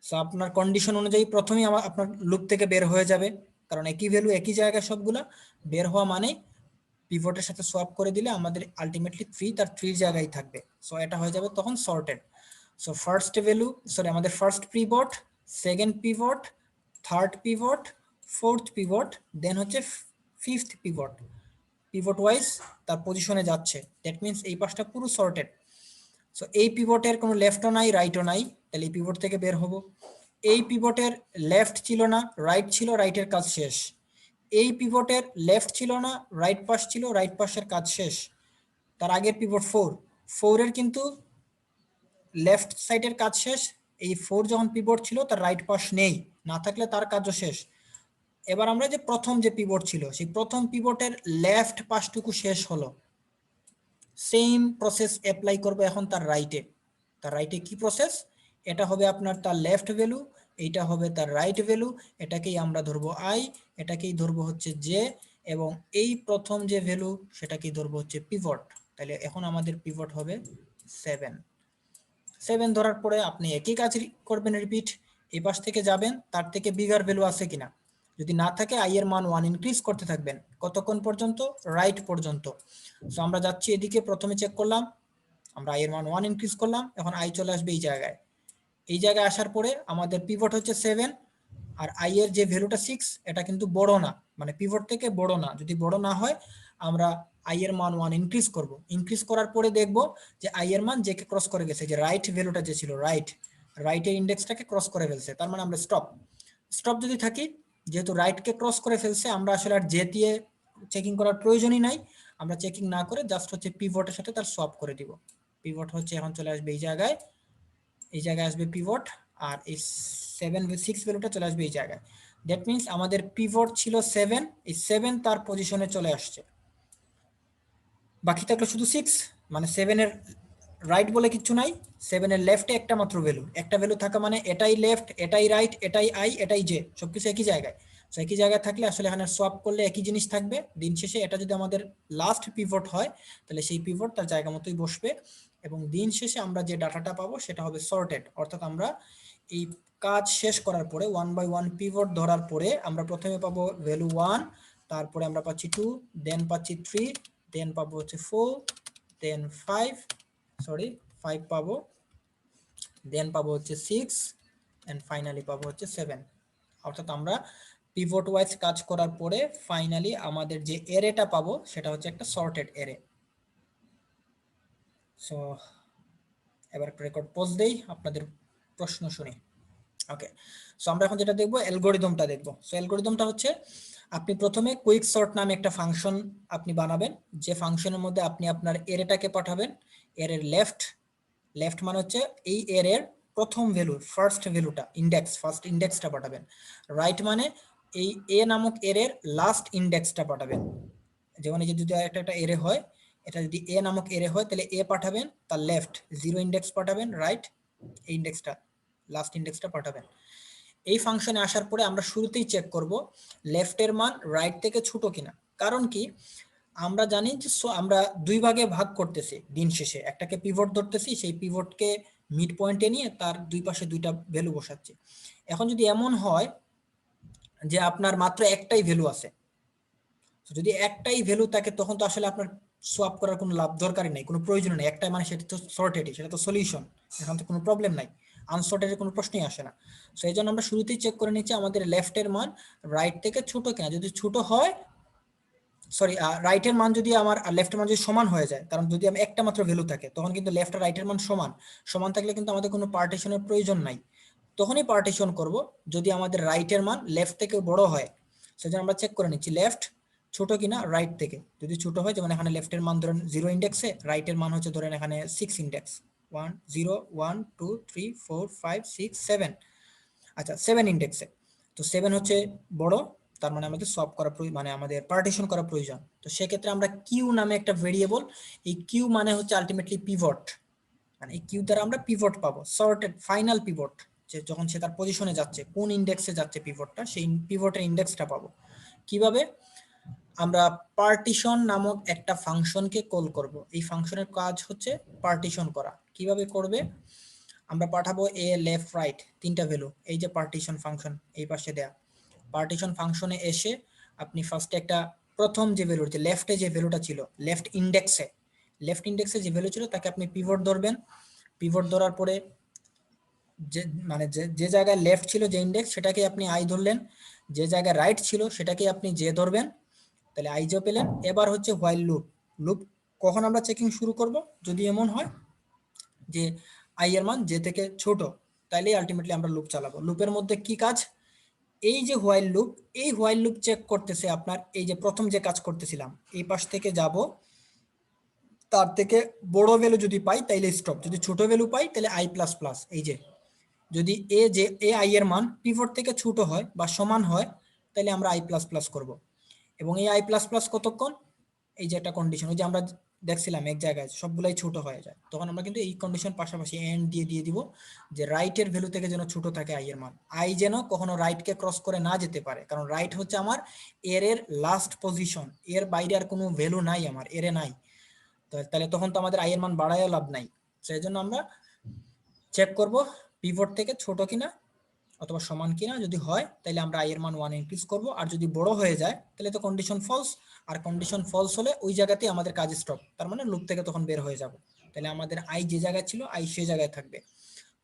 সো আপনার কন্ডিশন অনুযায়ী প্রথমেই আপনার লুপ থেকে বের হয়ে যাবে, কারণ একই ভ্যালু একই জায়গায় সবগুলা। বের হওয়া মানে পিভটের সাথে সোয়াপ করে দিলে আমাদের আলটিমেটলি 3 তার 3 জায়গায় থাকবে। সো এটা হয়ে যাবে তখন sorted. So first value, sorry আমাদের first pivot, second pivot, third pivot, fourth pivot, then হচ্ছে ফিফথ পিভট। পিভট ওয়াইজ তার পজিশনে যাচ্ছে, দ্যাট মিনস এই পাশটা পুরো সর্টেড। সো এই পিভটের কোনো লেফটও নাই, রাইটও নাই, তাহলে এই পিভট থেকে বের হব। এই পিভটের লেফট ছিল না, রাইট ছিল, রাইটের কাজ শেষ। এই পিভটের লেফট ছিল না, রাইট পাশ ছিল, রাইট পাশের কাজ শেষ। তার আগের পিভট 4 এর কিন্তু লেফট সাইডের কাজ শেষ। এই 4 যখন পিভট ছিল তার রাইট পাশ নেই, না থাকলে তার কাজও শেষ। এবার আমরা যে প্রথম যে পিভট ছিল সেই প্রথম পিভটের লেফট পাশটুকু শেষ হলো, সেম প্রসেস অ্যাপ্লাই করবে এখন তার রাইটে। তার রাইটে কি প্রসেস, এটা হবে আপনার তার লেফট ভ্যালু, এইটা হবে তার রাইট ভ্যালু, এটাকেই আমরা ধরবো আই, এটাকেই ধরবো হচ্ছে জে, এবং এই প্রথম যে ভ্যালু সেটাকেই ধরবো হচ্ছে পিভট। তাহলে এখন আমাদের পিভট হবে 7 ধরার পরে আপনি একই কাজ করবেন, রিপিট। এই পাশ থেকে যাবেন, তার থেকে বিগার ভ্যালু আছে কিনা, যদি না থাকে আই এর মান 1 ইনক্রিজ করতে থাকবেন। কতক্ষণ পর্যন্ত, রাইট পর্যন্ত। সো আমরা যাচ্ছি এদিকে, প্রথমে চেক করলাম, আমরা আই এর মান 1 ইনক্রিজ করলাম, এখন আই চলে আসবে এই জায়গায়। এই জায়গায় আসার পরে আমাদের পিভট হচ্ছে 7 আর আই এর যে ভ্যালুটা 6, এটা কিন্তু বড় না, মানে পিভট থেকে বড় না। যদি বড় না হয় আমরা আই এর মান 1 ইনক্রিজ করব। ইনক্রিজ করার পরে দেখব যে আই এর মান জে কে ক্রস করে গেছে, যে রাইট ভ্যালুটা যে ছিল, রাইটের ইন্ডেক্সটাকে ক্রস করে ফেলছে, তার মানে আমরা স্টপ যদি থাকি, যেহেতু রাইটকে ক্রস করে ফেলছে, আমরা আসলে আর জে দিয়ে চেকিং করার প্রয়োজনই নাই। আমরা চেকিং না করে জাস্ট হচ্ছে পিভটের সাথে তার সোয়াপ করে দিব। পিভট হচ্ছে এখন চলে আসবে এই জায়গায়, এই জায়গায় আসবে পিভট, আর এই 6 ভ্যালুটা চলে আসবে এই জায়গায়। দ্যাট মিনস আমাদের পিভট ছিল 7, এই 7 তার পজিশনে চলে আসছে। বাকি থাকলো শুধু 6, মানে 7 এর রাইট বলে কিছু নাই, 7 এর লেফটে একটা মাত্র ভ্যালু, একটা ভ্যালু থাকা মানে এটাই লেফট, এটাই রাইট, এটাই আই, এটাই জে, সবকিছু একই জায়গায়। তো একই জায়গায় থাকলে আসলে এখানে সোয়াপ করলে একই জিনিস থাকবে। দিন শেষে এটা যদি আমাদের লাস্ট পিভট হয় তাহলে সেই পিভট তার জায়গা মতোই বসবে, এবং দিন শেষে আমরা যে ডাটাটা পাবো সেটা হবে সর্টেড। অর্থাৎ আমরা এই কাজ শেষ করার পরে 1 বাই 1 পিভট ধরার পরে আমরা প্রথমে পাবো ভ্যালু 1, তারপরে আমরা পাচ্ছি 2, দেন পাচ্ছি 3, দেন পাবো হচ্ছে 4, দেন 5 পাবো, দেন পাবো হচ্ছে 6, এন্ড ফাইনালি পাবো হচ্ছে 7। অর্থাৎ আমরা পিভট ওয়াইজ কাজ করার পরে ফাইনালি আমাদের যে এরেটা পাবো সেটা হচ্ছে একটা সর্টেড এরে। সো এবার একটা রেকর্ড পজ দেই, আপনাদের প্রশ্ন শুনি। ওকে, সো আমরা এখন যেটা দেখবো অ্যালগরিদমটা দেখবো। সো অ্যালগরিদমটা হচ্ছে আপনি প্রথমে কুইক সর্ট নামে একটা ফাংশন আপনি বানাবেন, যে ফাংশনের মধ্যে আপনি আপনার এরেটাকে পাঠাবেন। এরের লেফট মানে হচ্ছে এই এরের প্রথম ভ্যালু, ফার্স্ট ভ্যালুটা, ফার্স্ট ইন্ডেক্সটা পাঠাবেন। রাইট মানে এই এ নামক এরের লাস্ট ইন্ডেক্সটা পাঠাবেন। যেমন এই যে যদি একটা এরে হয়, এটা যদি এ নামক এরে হয় তাহলে এ পাঠাবেন, তার লেফট 0 ইন্ডেক্স পাঠাবেন, রাইট এই ইন্ডেক্সটা, লাস্ট ইন্ডেক্সটা পাঠাবেন। এই ফাংশনে আসার পরে আমরা শুরুতেই চেক করব লেফটের মান রাইট থেকে ছোট কিনা। কারণ কি, আমরা জানি যে আমরা দুই ভাগে ভাগ করতেছি, দিন শেষে একটাকে পিভট ধরতেছি, সেই পিভটকে মিড পয়েন্টে নিয়ে তার দুই পাশে দুইটা ভ্যালু বসাচ্ছি। এখন যদি এমন হয় যে আপনার মাত্র একটাই ভ্যালু আছে, যদি একটাই ভ্যালু থাকে তখন তো আসলে আপনার সোয়াপ করার কোনো লাভ দরকারই নাই, কোনো প্রয়োজন নেই। একটাই মানে সেটা তো সর্টেড, সেটা তো সলিউশন, এখান থেকে কোনো প্রবলেম নাই, আনসর্টেডের কোনো প্রশ্নই আসে না। সো এই জন্য আমরা শুরুতেই চেক করে নিচ্ছি আমাদের লেফটের মান রাইট থেকে ছোট কিনা। যদি ছোট হয়, সরি রাইটের মান যদি আমার আর লেফটের মান যদি সমান হয়ে যায়, কারণ যদি আমি একটা মাত্র ভ্যালু থাকে তখন কিন্তু লেফট আর রাইটের মান সমান থাকলে কিন্তু আমাদের কোনো পার্টিশনের প্রয়োজন নাই, তখনই পার্টিশন করব যদি আমাদের রাইটের মান লেফট থেকে বড় হয়। সেজন্য আমরা চেক করে নিচ্ছি লেফট ছোট কিনা রাইট থেকে। যদি ছোট হয়, যেমন এখানে লেফটের মান ধরেন 0 ইন্ডেক্সে, রাইটের মান হচ্ছে ধরেন এখানে 6 ইন্ডেক্স, 1 0 1 2 3 4 5 6 7, আচ্ছা 7 ইন্ডেক্সে, তো 7 হচ্ছে বড়, তার মানে আমাদের সলভ করা মানে আমাদের পার্টিশন করা প্রয়োজন। তো সেক্ষেত্রে আমরা কিউ নামে একটা ভেরিয়েবল, এই কিউ মানে হচ্ছে আলটিমেটলি পিভট, মানে এই কিউ দ্বারা আমরা পিভট পাবো, সর্টেড ফাইনাল পিভট, যে যখন সে তার পজিশনে যাচ্ছে, কোন ইন্ডেক্সে যাচ্ছে পিভটটা, সেই পিভটের ইন্ডেক্সটা পাবো। কিভাবে? আমরা পার্টিশন নামক একটা ফাংশনকে কল করব। এই ফাংশনের কাজ হচ্ছে পার্টিশন করা। কিভাবে করবে? আমরা পাঠাবো এ লেফট রাইট তিনটা ভ্যালু, এই যে পার্টিশন ফাংশন এই পাশে দেয়া, পার্টিশন ফাংশনে এসে আপনি ফার্স্টে একটা প্রথম যে ভ্যালু, যে লেফটে যে ভ্যালুটা ছিল, লেফট ইন্ডেক্সে যে ভ্যালু ছিল তাকে আপনি পিভট ধরবেন। পিভট ধরার পরে যে মানে যে জায়গায় লেফট ছিল যে ইন্ডেক্স, সেটাকে আপনি আই ধরলেন, যে জায়গায় রাইট ছিল সেটাকে আপনি জে ধরবেন, তাহলে আই জে পেলেন। এবার হচ্ছে হোয়াইল লুপ কখন আমরা চেকিং শুরু করব? যদি এমন হয় যে আই এর মান জে থেকে ছোট, তাইলে আলটিমেটলি আমরা লুপ চালাবো। লুপের মধ্যে কি কাজ? এই যে হোয়াইল লুপ, এই হোয়াইল লুপ চেক করতেছে আপনার এই যে প্রথম যে কাজ করতেছিলাম, এই পাশ থেকে যাব, তার থেকে বড় ভ্যালু যদি পাই তাইলে স্টপ, যদি ছোট ভ্যালু পাই তাহলে আই প্লাস প্লাস। এই যে যদি এ আই এর মান পিভট থেকে ছোট হয় বা সমান হয় তাহলে আমরা আই প্লাস প্লাস করবো। এবং এই আই প্লাস প্লাস কতক্ষণ? এই যে একটা কন্ডিশন, ওই যে আমরা দেখছিলাম এক জায়গায় সবগুলাই ছোট হয়ে যায়, তখন আমরা কিন্তু এই কন্ডিশন পাশাপাশি এন্ড দিয়ে দিব যে রাইটের ভ্যালু থেকে যেন ছোট থাকে আই এর মান, আই যেন কখনো রাইটকে ক্রস করে না যেতে পারে, কারণ রাইট হচ্ছে আমার এর লাস্ট পজিশন, এর বাইরে আর কোনো ভ্যালু নাই আমার এরে নাই, তাহলে তখন তো আমাদের আই এর মান বাড়ায় লাভ নাই। সেই জন্য আমরা চেক করব পিভট থেকে ছোট কিনা অথবা সমান কিনা, যদি হয় তাহলে আমরা আই এর মান 1 ইনক্রিজ করব, আর যদি বড় হয়ে যায় তাহলে তো কন্ডিশন ফলস, আর কন্ডিশন ফলস হলে ওই জায়গাতেই আমাদের কাজ স্টপ, তার মানে লুপ থেকে তখন বের হয়ে যাব। তাহলে আমাদের আই যে জায়গায় ছিল আই সেই জায়গায় থাকবে।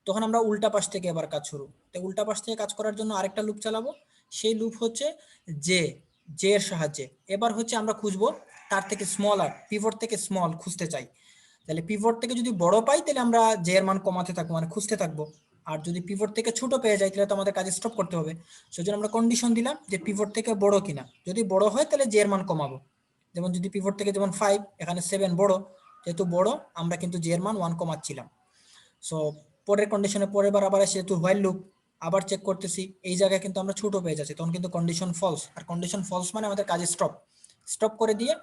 তখন আমরা উল্টা পাশ থেকে এবার কাজ শুরু, তাই উল্টা পাশ থেকে কাজ করার জন্য আরেকটা লুপ চালাবো, সেই লুপ হচ্ছে জে এর সাহায্যে। এবার হচ্ছে আমরা খুঁজবো তার থেকে স্মলার, পিভট থেকে স্মল খুঁজতে চাই, তাহলে পিভট থেকে যদি বড় পাই তাহলে আমরা জে এর মান কমাতে থাকবো, মানে খুঁজতে থাকবো, আর যদি পিভট থেকে ছোট পেয়ে যাই তাহলে তো আমাদের কাজ স্টপ করতে হবে। সেজন্য আমরা কন্ডিশন দিলাম যে পিভট থেকে বড় কিনা, যদি বড় হয় তাহলে জে এর মান কমাবো। যেমন যদি পিভট থেকে যেমন 5, এখানে 7 বড়, যেহেতু বড় আমরা কিন্তু জে এর মান 1 কমাচ্ছিলাম। সো পরের কন্ডিশনে পরের বার আবার যেহেতু হোয়াইল লুপ আবার চেক করতেছি, এই জায়গায় কিন্তু আমরা ছোট পেয়ে যাচ্ছি, তখন কিন্তু কন্ডিশন ফলস, আর কন্ডিশন ফলস মানে আমাদের কাজ স্টপ করে দিয়ে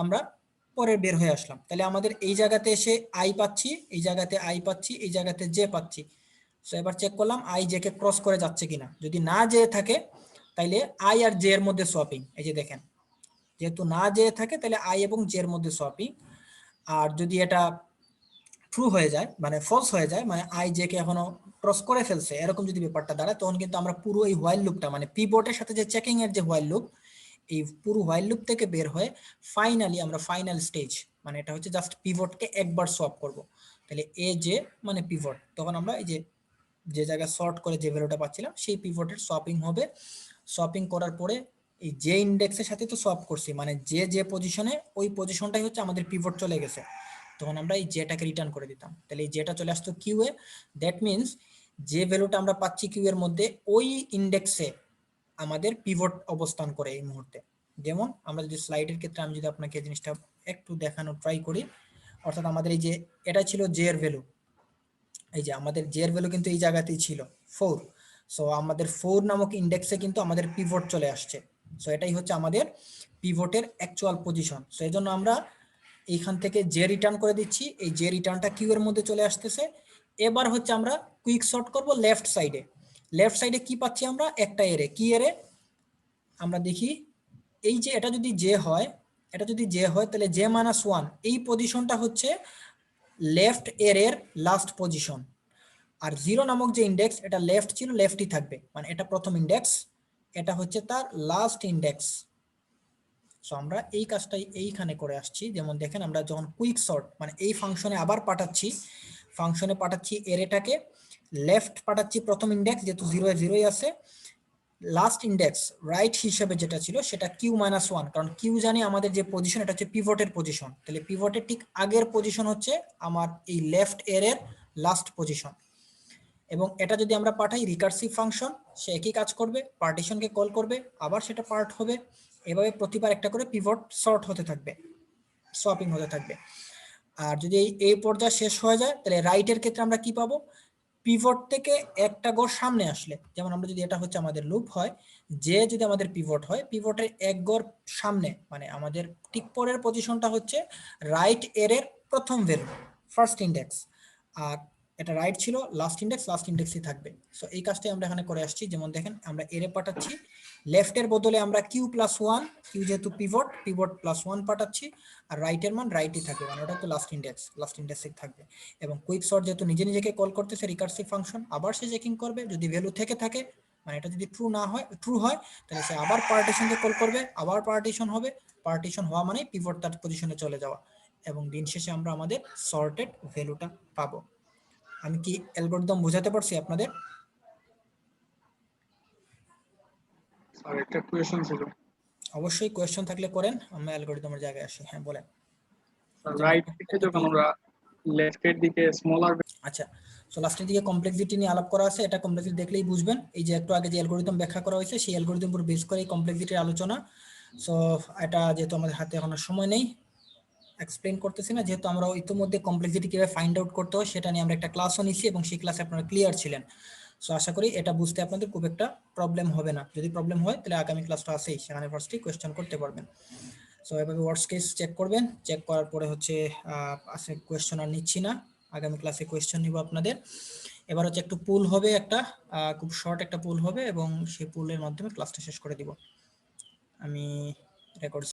আমরা পরে বের হয়ে আসলাম। তাহলে আমাদের এই জায়গাতে এসে আই পাচ্ছি, এই জায়গাতে আই পাচ্ছি, এই জায়গাতে জে পাচ্ছি। সো এবার চেক করলাম আই জে কে ক্রস করে যাচ্ছে কিনা, যদি না জে থাকে তাইলে আই আর জে এর মধ্যে সোয়াপিং, এই যে দেখেন যেহেতু না জে থাকে তাহলে আই এবং জে এর মধ্যে সোয়াপিং। আর যদি এটা ট্রু হয়ে যায় মানে ফলস হয়ে যায় মানে আই জে কে এখনো ক্রস করে ফেলছে এরকম যদি ব্যাপারটা দাঁড়ায়, তখন কিন্তু আমরা পুরো এই হোয়াইল লুপটা মানে পিভটের সাথে যে চেকিং এর যে হোয়াইল লুপ, এই পুরো হোয়াইল লুপ থেকে বের হয়ে ফাইনালি আমরা ফাইনাল স্টেজ মানে এটা হচ্ছে জাস্ট পিভটকে একবার সোয়াপ করব। তাহলে এ জে মানে পিভট, তখন আমরা এই যে জায়গায় সর্ট করে যে ভ্যালুটা পাচ্ছিলাম সেই পিভটের সোয়াপিং হবে। সোয়াপিং করার পরে এই যে ইন্ডেক্সের সাথে তো সোয়াপ করছি মানে যে পজিশনে ওই পজিশনটাই হচ্ছে আমাদের পিভট চলে গেছে, তখন আমরা এই জেটাকে রিটার্ন করে দিতাম। তাহলে এই জেটা চলে আসতো কিউ এ, দ্যাট মিনস যে ভ্যালুটা আমরা পাচ্ছি কিউ এর মধ্যে ওই ইন্ডেক্সে আমাদের পিভট অবস্থান করে এই মুহূর্তে। যেমন আমরা যদি স্লাইডের ক্ষেত্রে আমি যদি আপনাকে জিনিসটা একটু দেখানো ট্রাই করি, অর্থাৎ আমাদের এই যে এটা ছিল জে এর ভ্যালু, এই যে আমাদের জে এর ভ্যালু কিন্তু এই জায়গাতেই ছিল 4, সো আমাদের 4 নামক ইন্ডেক্সে কিন্তু আমাদের পিভট চলে আসছে। সো এটাই হচ্ছে আমাদের পিভটের অ্যাকচুয়াল পজিশন। সো এই জন্য আমরা এইখান থেকে জে রিটার্ন করে দিচ্ছি, এই জে রিটার্নটা কিউ এর মধ্যে চলে আসতেছে। এবার হচ্ছে আমরা কুইক সর্ট করব লেফট সাইডে। লেফট সাইডে কি পাচ্ছি আমরা, একটা এরে, কি এরে আমরা দেখি এই যে এটা যদি জে হয়, এটা যদি জে হয় তাহলে জে মাইনাস 1 এই পজিশনটা হচ্ছে লেফট এর লাস্ট পজিশন। আর 0 নামক যে ইন্ডেক্স এটা লেফট ছিল লেফটই থাকবে মানে এটা প্রথম ইন্ডেক্স, এটা হচ্ছে তার লাস্ট ইন্ডেক্স। সো আমরা এই কাজটাই এইখানে করে আসছি। যেমন দেখেন আমরা যখন কুইক সর্ট মানে এই ফাংশনে আবার পাঠাচ্ছি এরেটাকে, লেফট পাঠাচ্ছি প্রথম ইন্ডেক্স যেহেতু 0 এ 0ই আছে, লাস্ট ইন্ডেক্স রাইট হিসেবে যেটা ছিল সেটা কিউ মাইনাস 1, কারণ কিউ জানি আমাদের যে পজিশন এটা হচ্ছে পিভটের পজিশন, তাহলে পিভটের ঠিক আগের পজিশন হচ্ছে আমার এই লেফট এর লাস্ট পজিশন। এবং এটা যদি আমরা পাঠাই রিকার্সিভ ফাংশন, সে একই কাজ করবে, পার্টিশনকে কল করবে, আবার সেটা পার্ট হবে, এভাবে প্রতিবার একটা করে পিভট সর্ট হতে থাকবে, সোয়াপিং হতে থাকবে। আর যদি এই পর্যায়ে শেষ হয়ে যায় তাহলে রাইটের ক্ষেত্রে আমরা কি পাবো, পিভট থেকে একটা গড় সামনে আসলে, যেমন আমরা যদি এটা হচ্ছে আমাদের লুপ হয়, যে যদি আমাদের পিভট হয়, পিভটের এক গড় সামনে মানে আমাদের ঠিক পরের পজিশনটা হচ্ছে রাইট এর প্রথম ভ্যালু ফার্স্ট ইন্ডেক্স, আর এটা রাইট ছিল লাস্ট ইন্ডেক্সই থাকবে। সো এই কাজটাই আমরা এখানে করে আসছি। যেমন দেখেন আমরা এরে পাঠাচ্ছি, লেফটের বদলে আমরা কিউ প্লাস 1, কিউ যেহেতু পিভট প্লাস 1 পাঠাচ্ছি, আর রাইটের মান রাইটই থাকবে মানে ওটা তো লাস্ট ইন্ডেক্সই থাকবে। এবং কুইক সর্ট যেহেতু নিজেকে কল করতেছে রিকার্সিভ ফাংশন, আবার সে চেকিং করবে, যদি ভ্যালু থেকে থাকে মানে এটা যদি ট্রু হয় তাহলে সে আবার পার্টিশনকে কল করবে, আবার পার্টিশন হবে, পার্টিশন হওয়া মানে পিভট তার পজিশনে চলে যাওয়া, এবং দিন শেষে আমরা আমাদের সর্টেড ভ্যালুটা পাবো। আমি কি অ্যালগরিদম বোঝাতে পারছি আপনাদের? আর একটা কোয়েশ্চেন ছিল, অবশ্যই কোয়েশ্চেন থাকলে করেন, আমরা অ্যালগরিদমের জায়গায় আসি। হ্যাঁ বলেন। রাইট থেকে যখন আমরা লেফটের দিকে স্মলার, আচ্ছা, সো লাস্টের দিকে কমপ্লেক্সিটি নিয়ে আলাপ করা আছে, এটা কমপ্লেক্সিটি দেখলেই বুঝবেন। এই যে একটু আগে যে অ্যালগরিদম ব্যাখ্যা করা হয়েছে সেই অ্যালগরিদম উপর বেস করে কমপ্লেক্সিটির আলোচনা। সো এটা যেহেতু আমাদের হাতে এখন আর সময় নেই, এক্সপ্লেইন করতেছি না, যেহেতু আমরা ইতিমধ্যে কমপ্লেক্সিটি কিভাবে ফাইন্ড আউট করতে হয় সেটা নিয়ে আমরা একটা ক্লাসও নিয়েছি এবং সেই ক্লাসে আপনারা ক্লিয়ার ছিলেন। সো আশা করি এটা বুঝতে আপনাদের খুব একটা প্রবলেম হবে না। যদি প্রবলেম হয় তাহলে আগামী ক্লাসটা আছেই, সেখানে ফার্স্টই কোয়েশ্চেন করতে পারবেন। সো এভাবে ওয়ার্ডস কেস চেক করবেন, চেক করার পরে হচ্ছে আছে কোয়েশ্চেন আর নিচ্ছি না, আগামী ক্লাসে কোয়েশ্চেন নিব আপনাদের। এবার হচ্ছে একটু পুল হবে, একটা খুব শর্ট একটা পুল হবে এবং সেই পুলের মাধ্যমে ক্লাসটা শেষ করে দিব। আমি রেকর্ড